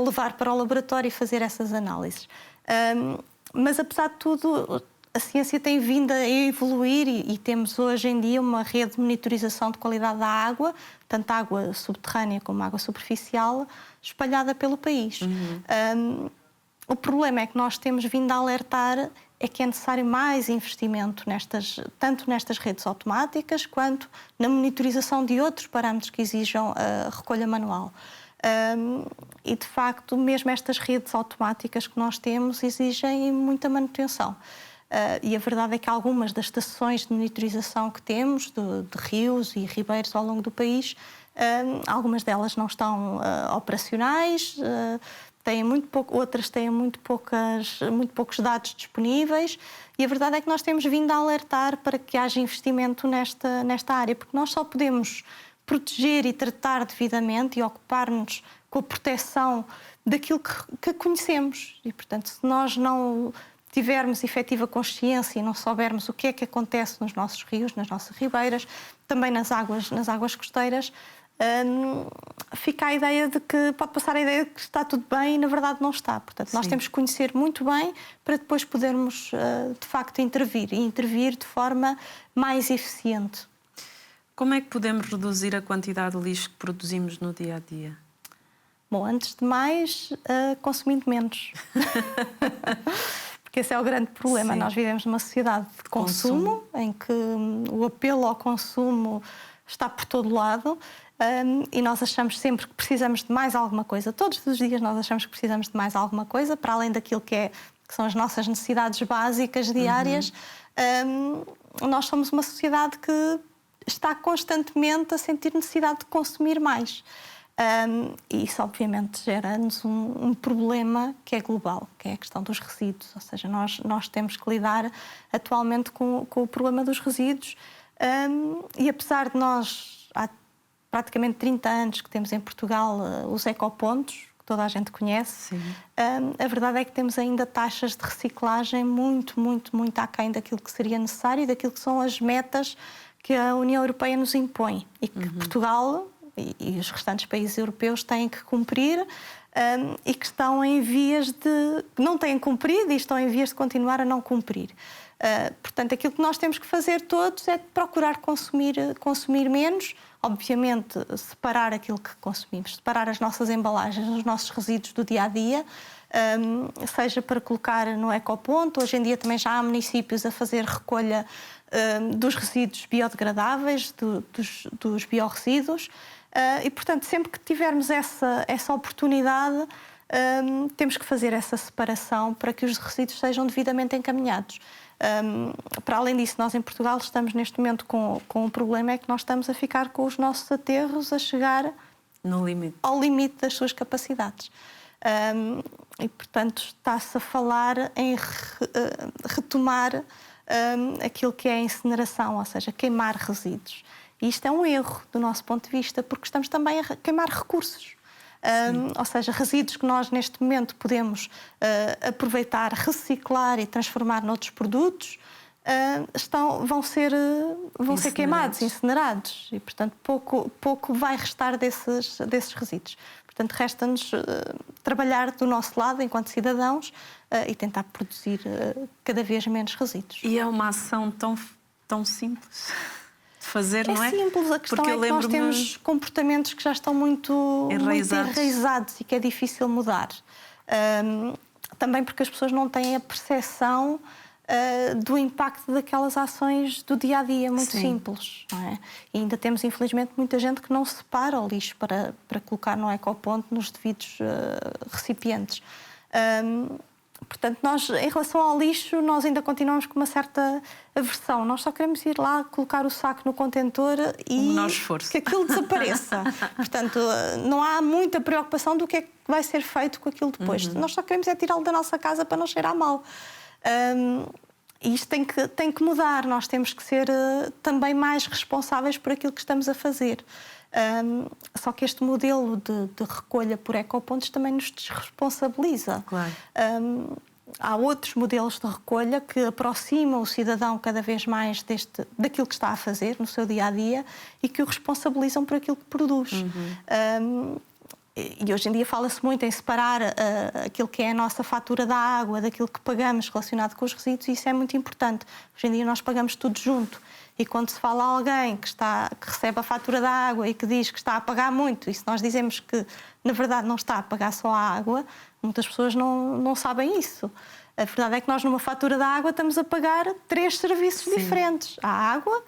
levar para o laboratório e fazer essas análises. Mas, apesar de tudo, a ciência tem vindo a evoluir e temos hoje em dia uma rede de monitorização de qualidade da água, tanto água subterrânea como água superficial, espalhada pelo país. O problema é que nós temos vindo a alertar é que é necessário mais investimento tanto nestas redes automáticas quanto na monitorização de outros parâmetros que exijam a recolha manual. E, de facto, mesmo estas redes automáticas que nós temos exigem muita manutenção. E a verdade é que algumas das estações de monitorização que temos, de rios e ribeiros ao longo do país, algumas delas não estão operacionais, têm muito pouco, outras têm muito poucos dados disponíveis e a verdade é que nós temos vindo a alertar para que haja investimento nesta área, porque nós só podemos proteger e tratar devidamente e ocupar-nos com a proteção daquilo que conhecemos. E, portanto, se nós não tivermos efetiva consciência e não soubermos o que é que acontece nos nossos rios, nas nossas ribeiras, também nas águas costeiras, fica a ideia de que pode passar a ideia de que está tudo bem e na verdade não está. Portanto, nós temos que conhecer muito bem para depois podermos de facto intervir e intervir de forma mais eficiente. Como é que podemos reduzir a quantidade de lixo que produzimos no dia a dia? Bom, antes de mais, consumindo menos. Porque esse é o grande problema. Sim. Nós vivemos numa sociedade de consumo em que o apelo ao consumo está por todo lado. E nós achamos sempre que precisamos de mais alguma coisa. Todos os dias nós achamos que precisamos de mais alguma coisa, para além daquilo que são as nossas necessidades básicas diárias. Nós somos uma sociedade que está constantemente a sentir necessidade de consumir mais. E isso, obviamente, gera-nos um problema que é global, que é a questão dos resíduos. Ou seja, nós temos que lidar atualmente com o problema dos resíduos. E apesar de nós, há praticamente 30 anos que temos em Portugal os ecopontos, que toda a gente conhece, a verdade é que temos ainda taxas de reciclagem muito aquém daquilo que seria necessário e daquilo que são as metas que a União Europeia nos impõe e que Portugal e os restantes países europeus têm que cumprir e que estão em vias de... não têm cumprido e estão em vias de continuar a não cumprir. Portanto, aquilo que nós temos que fazer todos é procurar consumir menos, obviamente separar aquilo que consumimos, separar as nossas embalagens, os nossos resíduos do dia-a-dia, seja para colocar no ecoponto. Hoje em dia também já há municípios a fazer recolha dos resíduos biodegradáveis, dos biorresíduos, e, portanto, sempre que tivermos essa oportunidade, temos que fazer essa separação para que os resíduos sejam devidamente encaminhados. Para além disso, nós em Portugal estamos neste momento com um problema, é que nós estamos a ficar com os nossos aterros a chegar ao limite das suas capacidades. E, portanto, está-se a falar em retomar aquilo que é a incineração, ou seja, queimar resíduos. E isto é um erro do nosso ponto de vista, porque estamos também a queimar recursos. Ou seja, resíduos que nós neste momento podemos aproveitar, reciclar e transformar noutros produtos, vão ser queimados, incinerados. E, portanto, pouco vai restar desses resíduos. Portanto, resta-nos trabalhar do nosso lado, enquanto cidadãos, e tentar produzir cada vez menos resíduos. E é uma ação tão simples de fazer, não é? É simples, a questão é que nós temos comportamentos que já estão muito enraizados e que é difícil mudar. Também porque as pessoas não têm a percepção do impacto daquelas ações do dia-a-dia, muito simples, não é? E ainda temos, infelizmente, muita gente que não separa o lixo para colocar no ecoponto nos devidos recipientes. Portanto, nós, em relação ao lixo, nós ainda continuamos com uma certa aversão. Nós só queremos ir lá, colocar o saco no contentor e que aquilo desapareça. Portanto, não há muita preocupação do que é que vai ser feito com aquilo depois. Nós só queremos é tirá-lo da nossa casa para não cheirar mal. E isto tem que mudar. Nós temos que ser também mais responsáveis por aquilo que estamos a fazer. Só que este modelo de recolha por ecopontos também nos desresponsabiliza. Claro. Há outros modelos de recolha que aproximam o cidadão cada vez mais daquilo que está a fazer no seu dia-a-dia e que o responsabilizam por aquilo que produz. E hoje em dia fala-se muito em separar aquilo que é a nossa fatura da água daquilo que pagamos relacionado com os resíduos, e isso é muito importante. Hoje em dia nós pagamos tudo junto. E quando se fala a alguém que recebe a fatura da água e que diz que está a pagar muito, e se nós dizemos que, na verdade, não está a pagar só a água, muitas pessoas não sabem isso. A verdade é que nós, numa fatura da água, estamos a pagar 3 serviços diferentes. A água,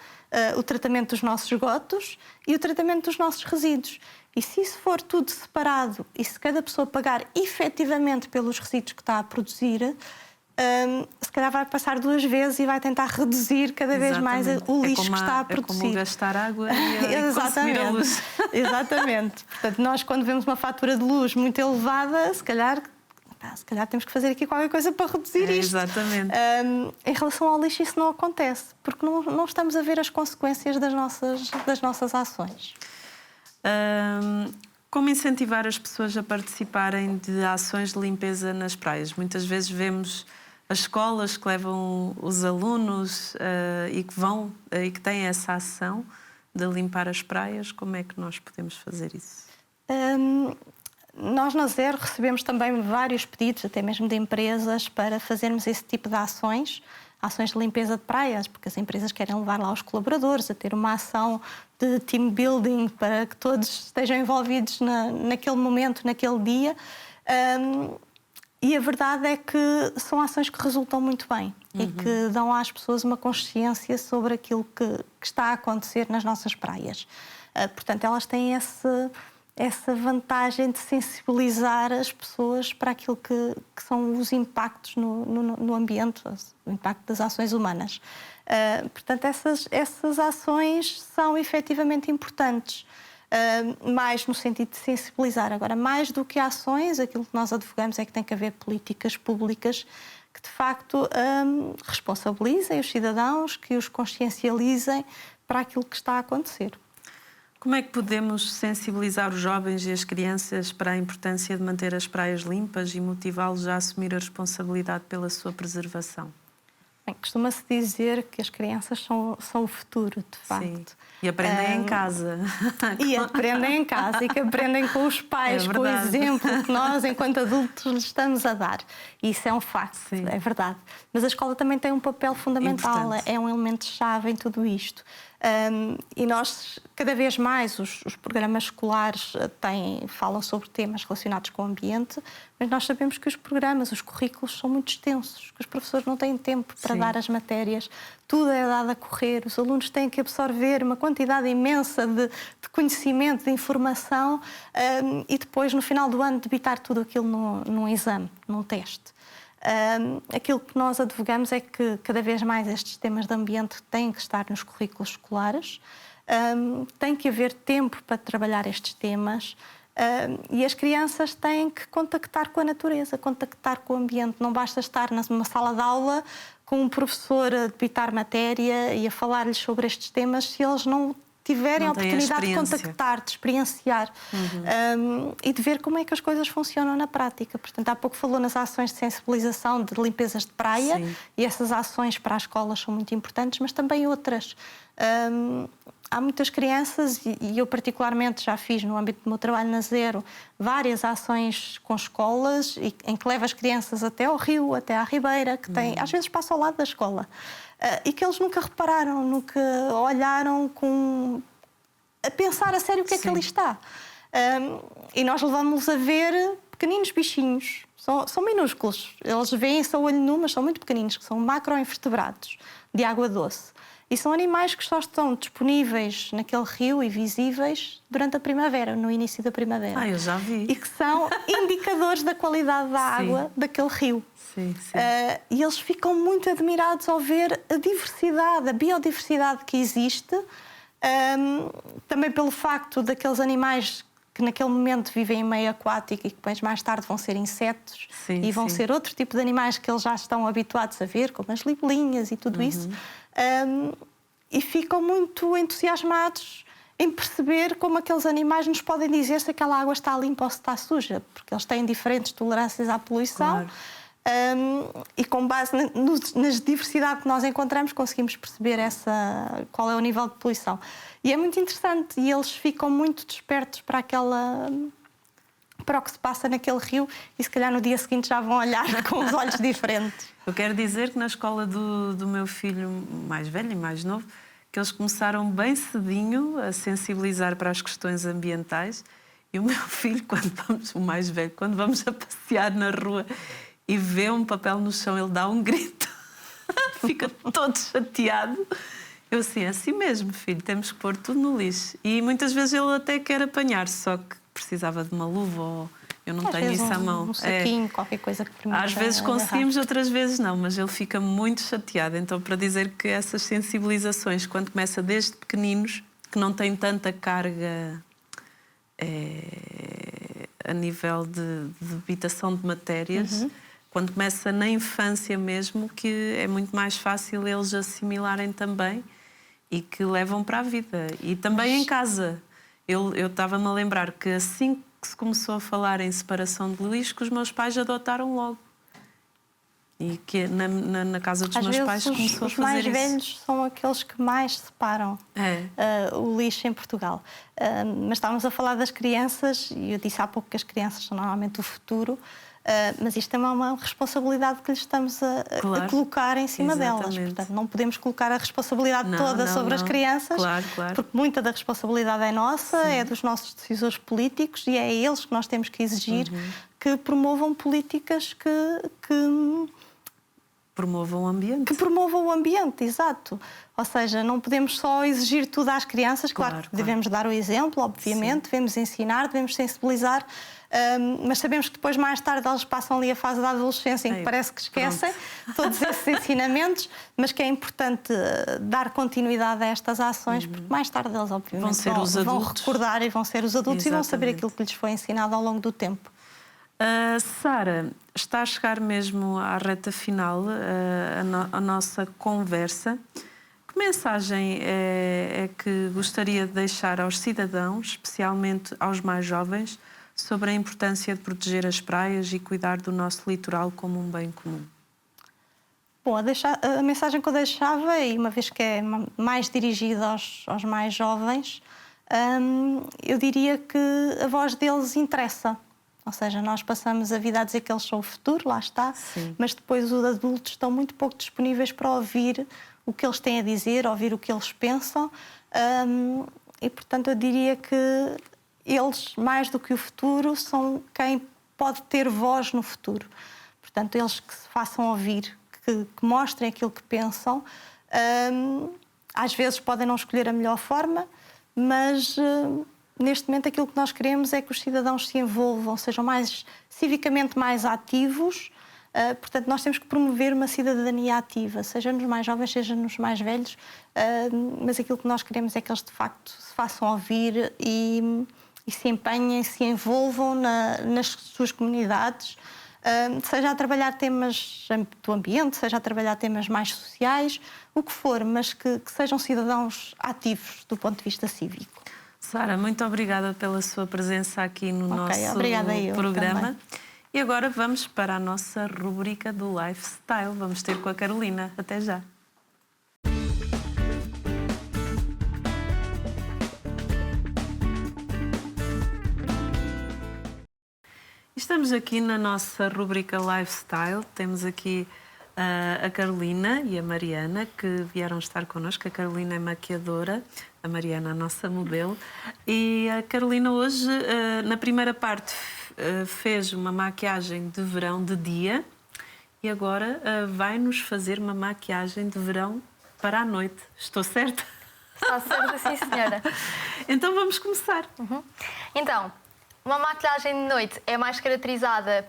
o tratamento dos nossos esgotos e o tratamento dos nossos resíduos. E se isso for tudo separado e se cada pessoa pagar efetivamente pelos resíduos que está a produzir, se calhar vai passar 2 vezes e vai tentar reduzir cada vez mais o lixo que está a produzir. É como gastar água e consumir a luz. Exatamente. Portanto, nós quando vemos uma fatura de luz muito elevada, se calhar temos que fazer aqui qualquer coisa para reduzir isto. Exatamente. Em relação ao lixo isso não acontece, porque não estamos a ver as consequências das nossas ações. Como incentivar as pessoas a participarem de ações de limpeza nas praias? Muitas vezes vemos as escolas que levam os alunos e que têm essa ação de limpar as praias. Como é que nós podemos fazer isso? Nós na Zero recebemos também vários pedidos, até mesmo de empresas, para fazermos esse tipo de ações de limpeza de praias, porque as empresas querem levar lá os colaboradores a ter uma ação de team building para que todos estejam envolvidos naquele momento, naquele dia. E a verdade é que são ações que resultam muito bem e que dão às pessoas uma consciência sobre aquilo que está a acontecer nas nossas praias. Portanto, elas têm essa vantagem de sensibilizar as pessoas para aquilo que são os impactos no ambiente, o impacto das ações humanas. Portanto, essas ações são efetivamente importantes, mais no sentido de sensibilizar. Agora, mais do que ações, aquilo que nós advogamos é que tem que haver políticas públicas que, de facto, responsabilizem os cidadãos, que os consciencializem para aquilo que está a acontecer. Como é que podemos sensibilizar os jovens e as crianças para a importância de manter as praias limpas e motivá-los a assumir a responsabilidade pela sua preservação? Bem, costuma-se dizer que as crianças são o futuro, de facto. Sim. E aprendem em casa. E aprendem em casa e que aprendem com os pais, com o exemplo que nós, enquanto adultos, lhes estamos a dar. E isso é um facto, Sim. É verdade. Mas a escola também tem um papel fundamental, Importante. É um elemento-chave em tudo isto. E nós, cada vez mais, os programas escolares falam sobre temas relacionados com o ambiente, mas nós sabemos que os programas, os currículos são muito extensos, que os professores não têm tempo para dar as matérias, tudo é dado a correr, os alunos têm que absorver uma quantidade imensa de conhecimento, de informação e depois, no final do ano, debitar tudo aquilo num exame, num teste. Aquilo que nós advogamos é que cada vez mais estes temas de ambiente têm que estar nos currículos escolares, tem que haver tempo para trabalhar estes temas e as crianças têm que contactar com a natureza, contactar com o ambiente. Não basta estar numa sala de aula com um professor a debitar matéria e a falar-lhes sobre estes temas se eles não tiverem a oportunidade de contactar, de experienciar e de ver como é que as coisas funcionam na prática. Portanto, há pouco falou nas ações de sensibilização de limpezas de praia. Sim. E essas ações para as escolas são muito importantes, mas também outras. Há muitas crianças, e eu particularmente já fiz no âmbito do meu trabalho na Zero, várias ações com escolas em que levo as crianças até ao rio, até à ribeira, que às vezes passa ao lado da escola. E que eles nunca repararam, nunca olharam a pensar a sério o que é que ali está. E nós levamos-los a ver pequeninos bichinhos, são minúsculos. Eles veem-se a olho nu, mas são muito pequeninos, que são macroinvertebrados de água doce. E são animais que só estão disponíveis naquele rio e visíveis durante a primavera, no início da primavera. Eu já vi. E que são indicadores da qualidade da água daquele rio. Sim, sim. E eles ficam muito admirados ao ver a diversidade, a biodiversidade que existe, também pelo facto daqueles animais que naquele momento vivem em meio aquático e que depois mais tarde vão ser insetos e vão ser outro tipo de animais que eles já estão habituados a ver, como as libelinhas e tudo isso, e ficam muito entusiasmados em perceber como aqueles animais nos podem dizer se aquela água está limpa ou se está suja, porque eles têm diferentes tolerâncias à poluição. E com base na diversidade que nós encontramos, conseguimos perceber qual é o nível de poluição. E é muito interessante, e eles ficam muito despertos para o que se passa naquele rio, e se calhar no dia seguinte já vão olhar com os olhos diferentes. Eu quero dizer que na escola do meu filho mais velho e mais novo, que eles começaram bem cedinho a sensibilizar para as questões ambientais, e o meu filho, o mais velho, quando vamos a passear na rua e vê um papel no chão, ele dá um grito, fica todo chateado. Eu assim mesmo, filho, temos que pôr tudo no lixo. E muitas vezes ele até quer apanhar, só que precisava de uma luva ou eu não tenho isso à mão. Um saquinho, qualquer coisa que permita. Às vezes conseguimos, outras vezes não, mas ele fica muito chateado. Então, para dizer que essas sensibilizações, quando começa desde pequeninos, que não têm tanta carga a nível de debitação de matérias, quando começa na infância mesmo, que é muito mais fácil eles assimilarem também e que levam para a vida. E também em casa. Eu estava-me a lembrar que assim que se começou a falar em separação de lixo, que os meus pais adotaram logo. E que na casa dos meus pais começou a fazer isso. Os mais velhos são aqueles que mais separam o lixo em Portugal. Mas estávamos a falar das crianças, e eu disse há pouco que as crianças são normalmente o futuro, mas isto também é uma responsabilidade que lhes estamos a colocar em cima delas. Portanto, não podemos colocar a responsabilidade toda sobre as crianças, porque muita da responsabilidade é nossa, é dos nossos decisores políticos, e é a eles que nós temos que exigir que promovam políticas que promovam o ambiente. Que promovam o ambiente, exato. Ou seja, não podemos só exigir tudo às crianças, claro que devemos dar o exemplo, obviamente, devemos ensinar, devemos sensibilizar, mas sabemos que depois, mais tarde, elas passam ali a fase da adolescência em que parece que esquecem todos esses ensinamentos, mas que é importante dar continuidade a estas ações, porque mais tarde eles, obviamente, vão recordar e vão ser os adultos. Exatamente. E vão saber aquilo que lhes foi ensinado ao longo do tempo. Sara, está a chegar mesmo à reta final a nossa conversa. Que mensagem é que gostaria de deixar aos cidadãos, especialmente aos mais jovens, sobre a importância de proteger as praias e cuidar do nosso litoral como um bem comum? Bom, a mensagem que eu deixava, e uma vez que é mais dirigida aos mais jovens, eu diria que a voz deles interessa. Ou seja, nós passamos a vida a dizer que eles são o futuro, lá está, mas depois os adultos estão muito pouco disponíveis para ouvir o que eles têm a dizer, ouvir o que eles pensam, e portanto eu diria que eles, mais do que o futuro, são quem pode ter voz no futuro. Portanto, eles que se façam ouvir, que mostrem aquilo que pensam, às vezes podem não escolher a melhor forma, mas neste momento aquilo que nós queremos é que os cidadãos se envolvam, sejam civicamente mais ativos. Portanto, nós temos que promover uma cidadania ativa, seja nos mais jovens, seja nos mais velhos, mas aquilo que nós queremos é que eles de facto se façam ouvir e se empenhem, se envolvam nas suas comunidades, seja a trabalhar temas do ambiente, seja a trabalhar temas mais sociais, o que for, mas que sejam cidadãos ativos do ponto de vista cívico. Sara, muito obrigada pela sua presença aqui no nosso programa. Também. E agora vamos para a nossa rúbrica do Lifestyle. Vamos ter com a Carolina. Até já. Estamos aqui na nossa rúbrica Lifestyle. Temos aqui a Carolina e a Mariana, que vieram estar connosco. A Carolina é maquiadora, a Mariana a nossa modelo. E a Carolina hoje, na primeira parte, fez uma maquiagem de verão de dia e agora vai-nos fazer uma maquiagem de verão para a noite. Estou certa? Está certo, sim, senhora. Então vamos começar. Então, uma maquilhagem de noite é mais caracterizada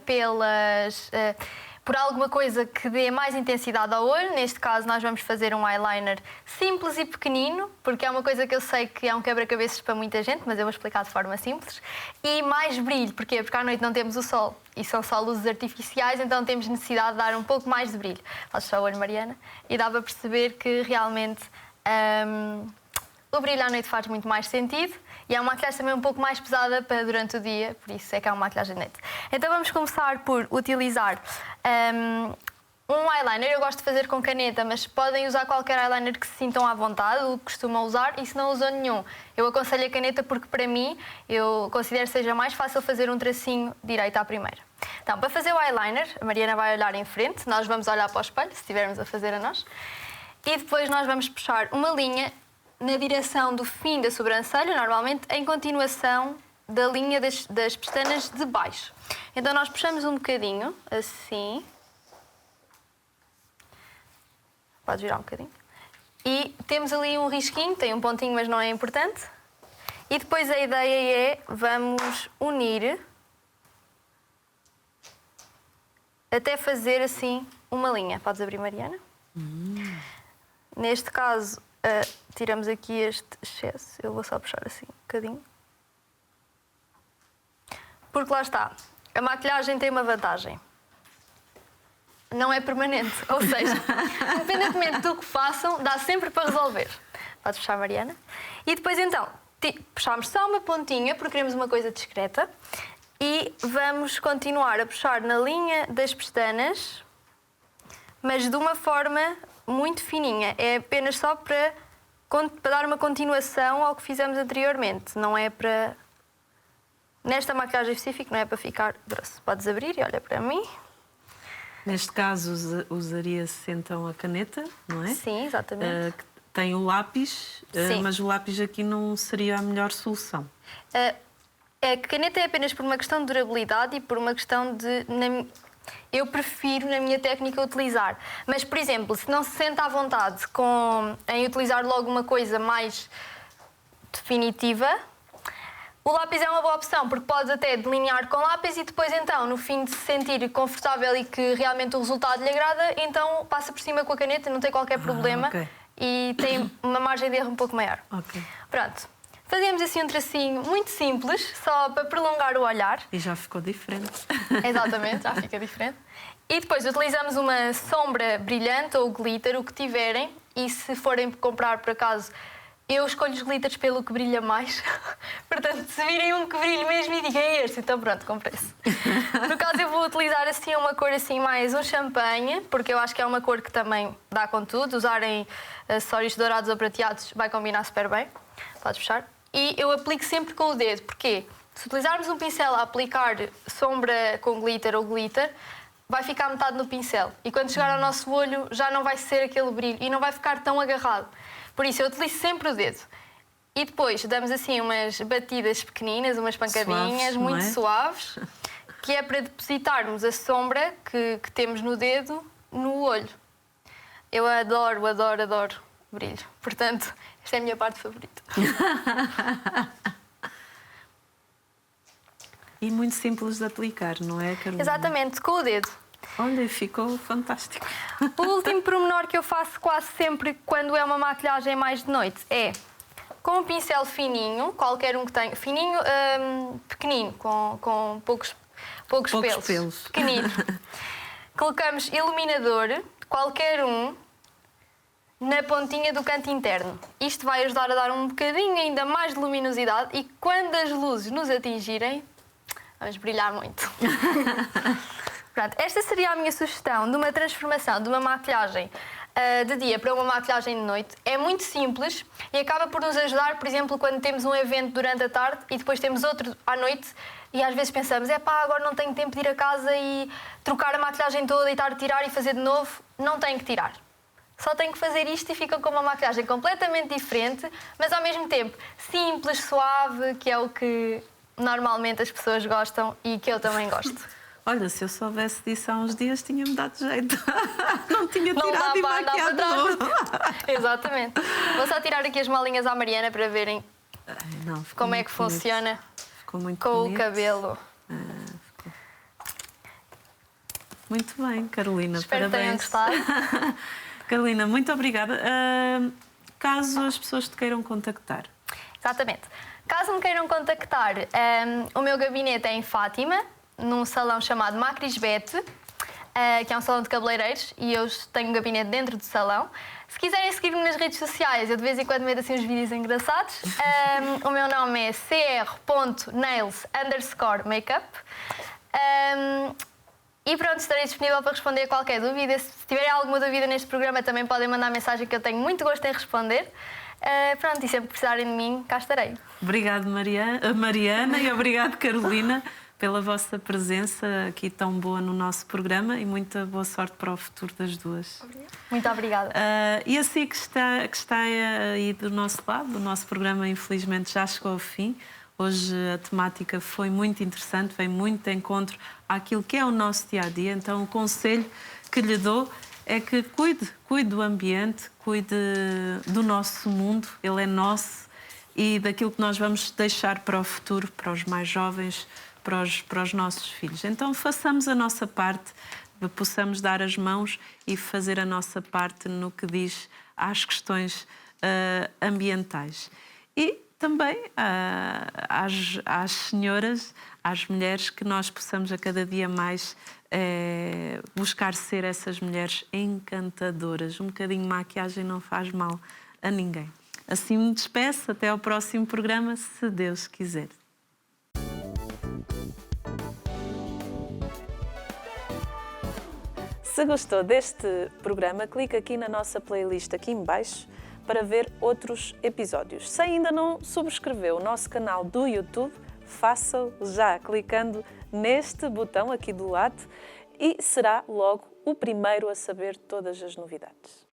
por alguma coisa que dê mais intensidade ao olho. Neste caso, nós vamos fazer um eyeliner simples e pequenino, porque é uma coisa que eu sei que é um quebra-cabeças para muita gente, mas eu vou explicar de forma simples. E mais brilho, porquê? Porque à noite não temos o sol e são só luzes artificiais, então temos necessidade de dar um pouco mais de brilho. Faz só o olho, Mariana, e dá para perceber que realmente o brilho à noite faz muito mais sentido. E é uma maquilhagem também um pouco mais pesada para durante o dia, por isso é que é uma maquilhagem de noite. Então vamos começar por utilizar um eyeliner. Eu gosto de fazer com caneta, mas podem usar qualquer eyeliner que se sintam à vontade, o que costumam usar, e se não usam nenhum, eu aconselho a caneta porque para mim, eu considero que seja mais fácil fazer um tracinho direito à primeira. Então, para fazer o eyeliner, a Mariana vai olhar em frente, nós vamos olhar para o espelho, se estivermos a fazer a nós, e depois nós vamos puxar uma linha na direção do fim da sobrancelha, normalmente em continuação da linha das pestanas de baixo. Então nós puxamos um bocadinho, assim. Pode virar um bocadinho. E temos ali um risquinho, tem um pontinho, mas não é importante. E depois a ideia é, vamos unir até fazer assim uma linha. Podes abrir, Mariana? Neste caso, tiramos aqui este excesso. Eu vou só puxar assim um bocadinho. Porque lá está, a maquilhagem tem uma vantagem. Não é permanente, ou seja, independentemente do que façam, dá sempre para resolver. Pode puxar, Mariana. E depois então, puxamos só uma pontinha, porque queremos uma coisa discreta. E vamos continuar a puxar na linha das pestanas, mas de uma forma muito fininha. É apenas só para dar uma continuação ao que fizemos anteriormente. Não é para... Nesta maquilhagem específica não é para ficar grosso. Podes abrir e olha para mim. Neste caso usaria-se então a caneta, não é? Sim, exatamente. Que tem o lápis, mas o lápis aqui não seria a melhor solução. A caneta é apenas por uma questão de durabilidade e por uma questão de... Eu prefiro, na minha técnica, utilizar. Mas, por exemplo, se não se sente à vontade em utilizar logo uma coisa mais definitiva, o lápis é uma boa opção, porque podes até delinear com lápis e depois, então, no fim de se sentir confortável e que realmente o resultado lhe agrada, então passa por cima com a caneta, não tem qualquer problema. Okay. E tem uma margem de erro um pouco maior. Ok. Pronto. Fazemos assim um tracinho muito simples, só para prolongar o olhar. E já ficou diferente. Exatamente, já fica diferente. E depois utilizamos uma sombra brilhante ou glitter, o que tiverem. E se forem comprar, por acaso, eu escolho os glitters pelo que brilha mais. Portanto, se virem um que brilha mesmo e digam é este, então pronto, comprei-se. No caso, eu vou utilizar assim uma cor assim mais um champanhe, porque eu acho que é uma cor que também dá com tudo. Usarem acessórios dourados ou prateados vai combinar super bem. Podes puxar. E eu aplico sempre com o dedo, porque se utilizarmos um pincel a aplicar sombra com glitter ou glitter, vai ficar metade no pincel. E quando chegar ao nosso olho já não vai ser aquele brilho e não vai ficar tão agarrado. Por isso eu utilizo sempre o dedo. E depois damos assim umas batidas pequeninas, umas pancadinhas, suaves, muito suaves, que é para depositarmos a sombra que temos no dedo no olho. Eu adoro, adoro, adoro brilho. Portanto, esta é a minha parte favorita. E muito simples de aplicar, não é, Carolina? Exatamente, com o dedo. Olha, ficou fantástico. O último pormenor que eu faço quase sempre quando é uma maquilhagem mais de noite é com um pincel fininho, qualquer um que tenha, fininho, pequenino, com poucos pelos. Pequenino. Colocamos iluminador, qualquer um, na pontinha do canto interno. Isto vai ajudar a dar um bocadinho ainda mais de luminosidade e quando as luzes nos atingirem, vamos brilhar muito. Pronto, esta seria a minha sugestão de uma transformação de uma maquilhagem de dia para uma maquilhagem de noite. É muito simples e acaba por nos ajudar, por exemplo, quando temos um evento durante a tarde e depois temos outro à noite e às vezes pensamos, agora não tenho tempo de ir a casa e trocar a maquilhagem toda e estar a tirar e fazer de novo. Não tenho que tirar. Só tenho que fazer isto e fica com uma maquilhagem completamente diferente, mas ao mesmo tempo simples, suave, que é o que normalmente as pessoas gostam e que eu também gosto. Olha, se eu soubesse disso há uns dias, tinha-me dado jeito. Não tinha Não tirado dá e para andar maquiado para de trás. novo. Exatamente. Vou só tirar aqui as molinhas à Mariana para verem Ai, não, ficou como é muito que bonito. funciona Ficou muito com o bonito. cabelo. Ficou. Muito bem, Carolina, Espero que tenham parabéns. gostado. Carolina, muito obrigada. Caso as pessoas te queiram contactar. Exatamente. Caso me queiram contactar, o meu gabinete é em Fátima, num salão chamado Macrisbete, que é um salão de cabeleireiros, e eu tenho um gabinete dentro do salão. Se quiserem seguir-me nas redes sociais, eu de vez em quando meto assim uns vídeos engraçados. O meu nome é cr.nails_makeup. E pronto, estarei disponível para responder a qualquer dúvida. Se tiverem alguma dúvida neste programa, também podem mandar mensagem, que eu tenho muito gosto em responder. Pronto, e sempre que precisarem de mim, cá estarei. Obrigado, Mariana, e obrigado, Carolina, pela vossa presença aqui tão boa no nosso programa, e muita boa sorte para o futuro das duas. Muito obrigada. E assim que está aí do nosso lado, o nosso programa infelizmente já chegou ao fim. Hoje a temática foi muito interessante, vem muito de encontro àquilo que é o nosso dia-a-dia. Então o conselho que lhe dou é que cuide do ambiente, cuide do nosso mundo, ele é nosso, e daquilo que nós vamos deixar para o futuro, para os mais jovens, para os nossos filhos. Então façamos a nossa parte, possamos dar as mãos e fazer a nossa parte no que diz às questões ambientais. E também às senhoras, às mulheres, que nós possamos a cada dia mais buscar ser essas mulheres encantadoras. Um bocadinho de maquiagem não faz mal a ninguém. Assim me despeço, até ao próximo programa, se Deus quiser. Se gostou deste programa, clica aqui na nossa playlist aqui em baixo para ver outros episódios. Se ainda não subscreveu o nosso canal do YouTube, faça-o já clicando neste botão aqui do lado, e será logo o primeiro a saber todas as novidades.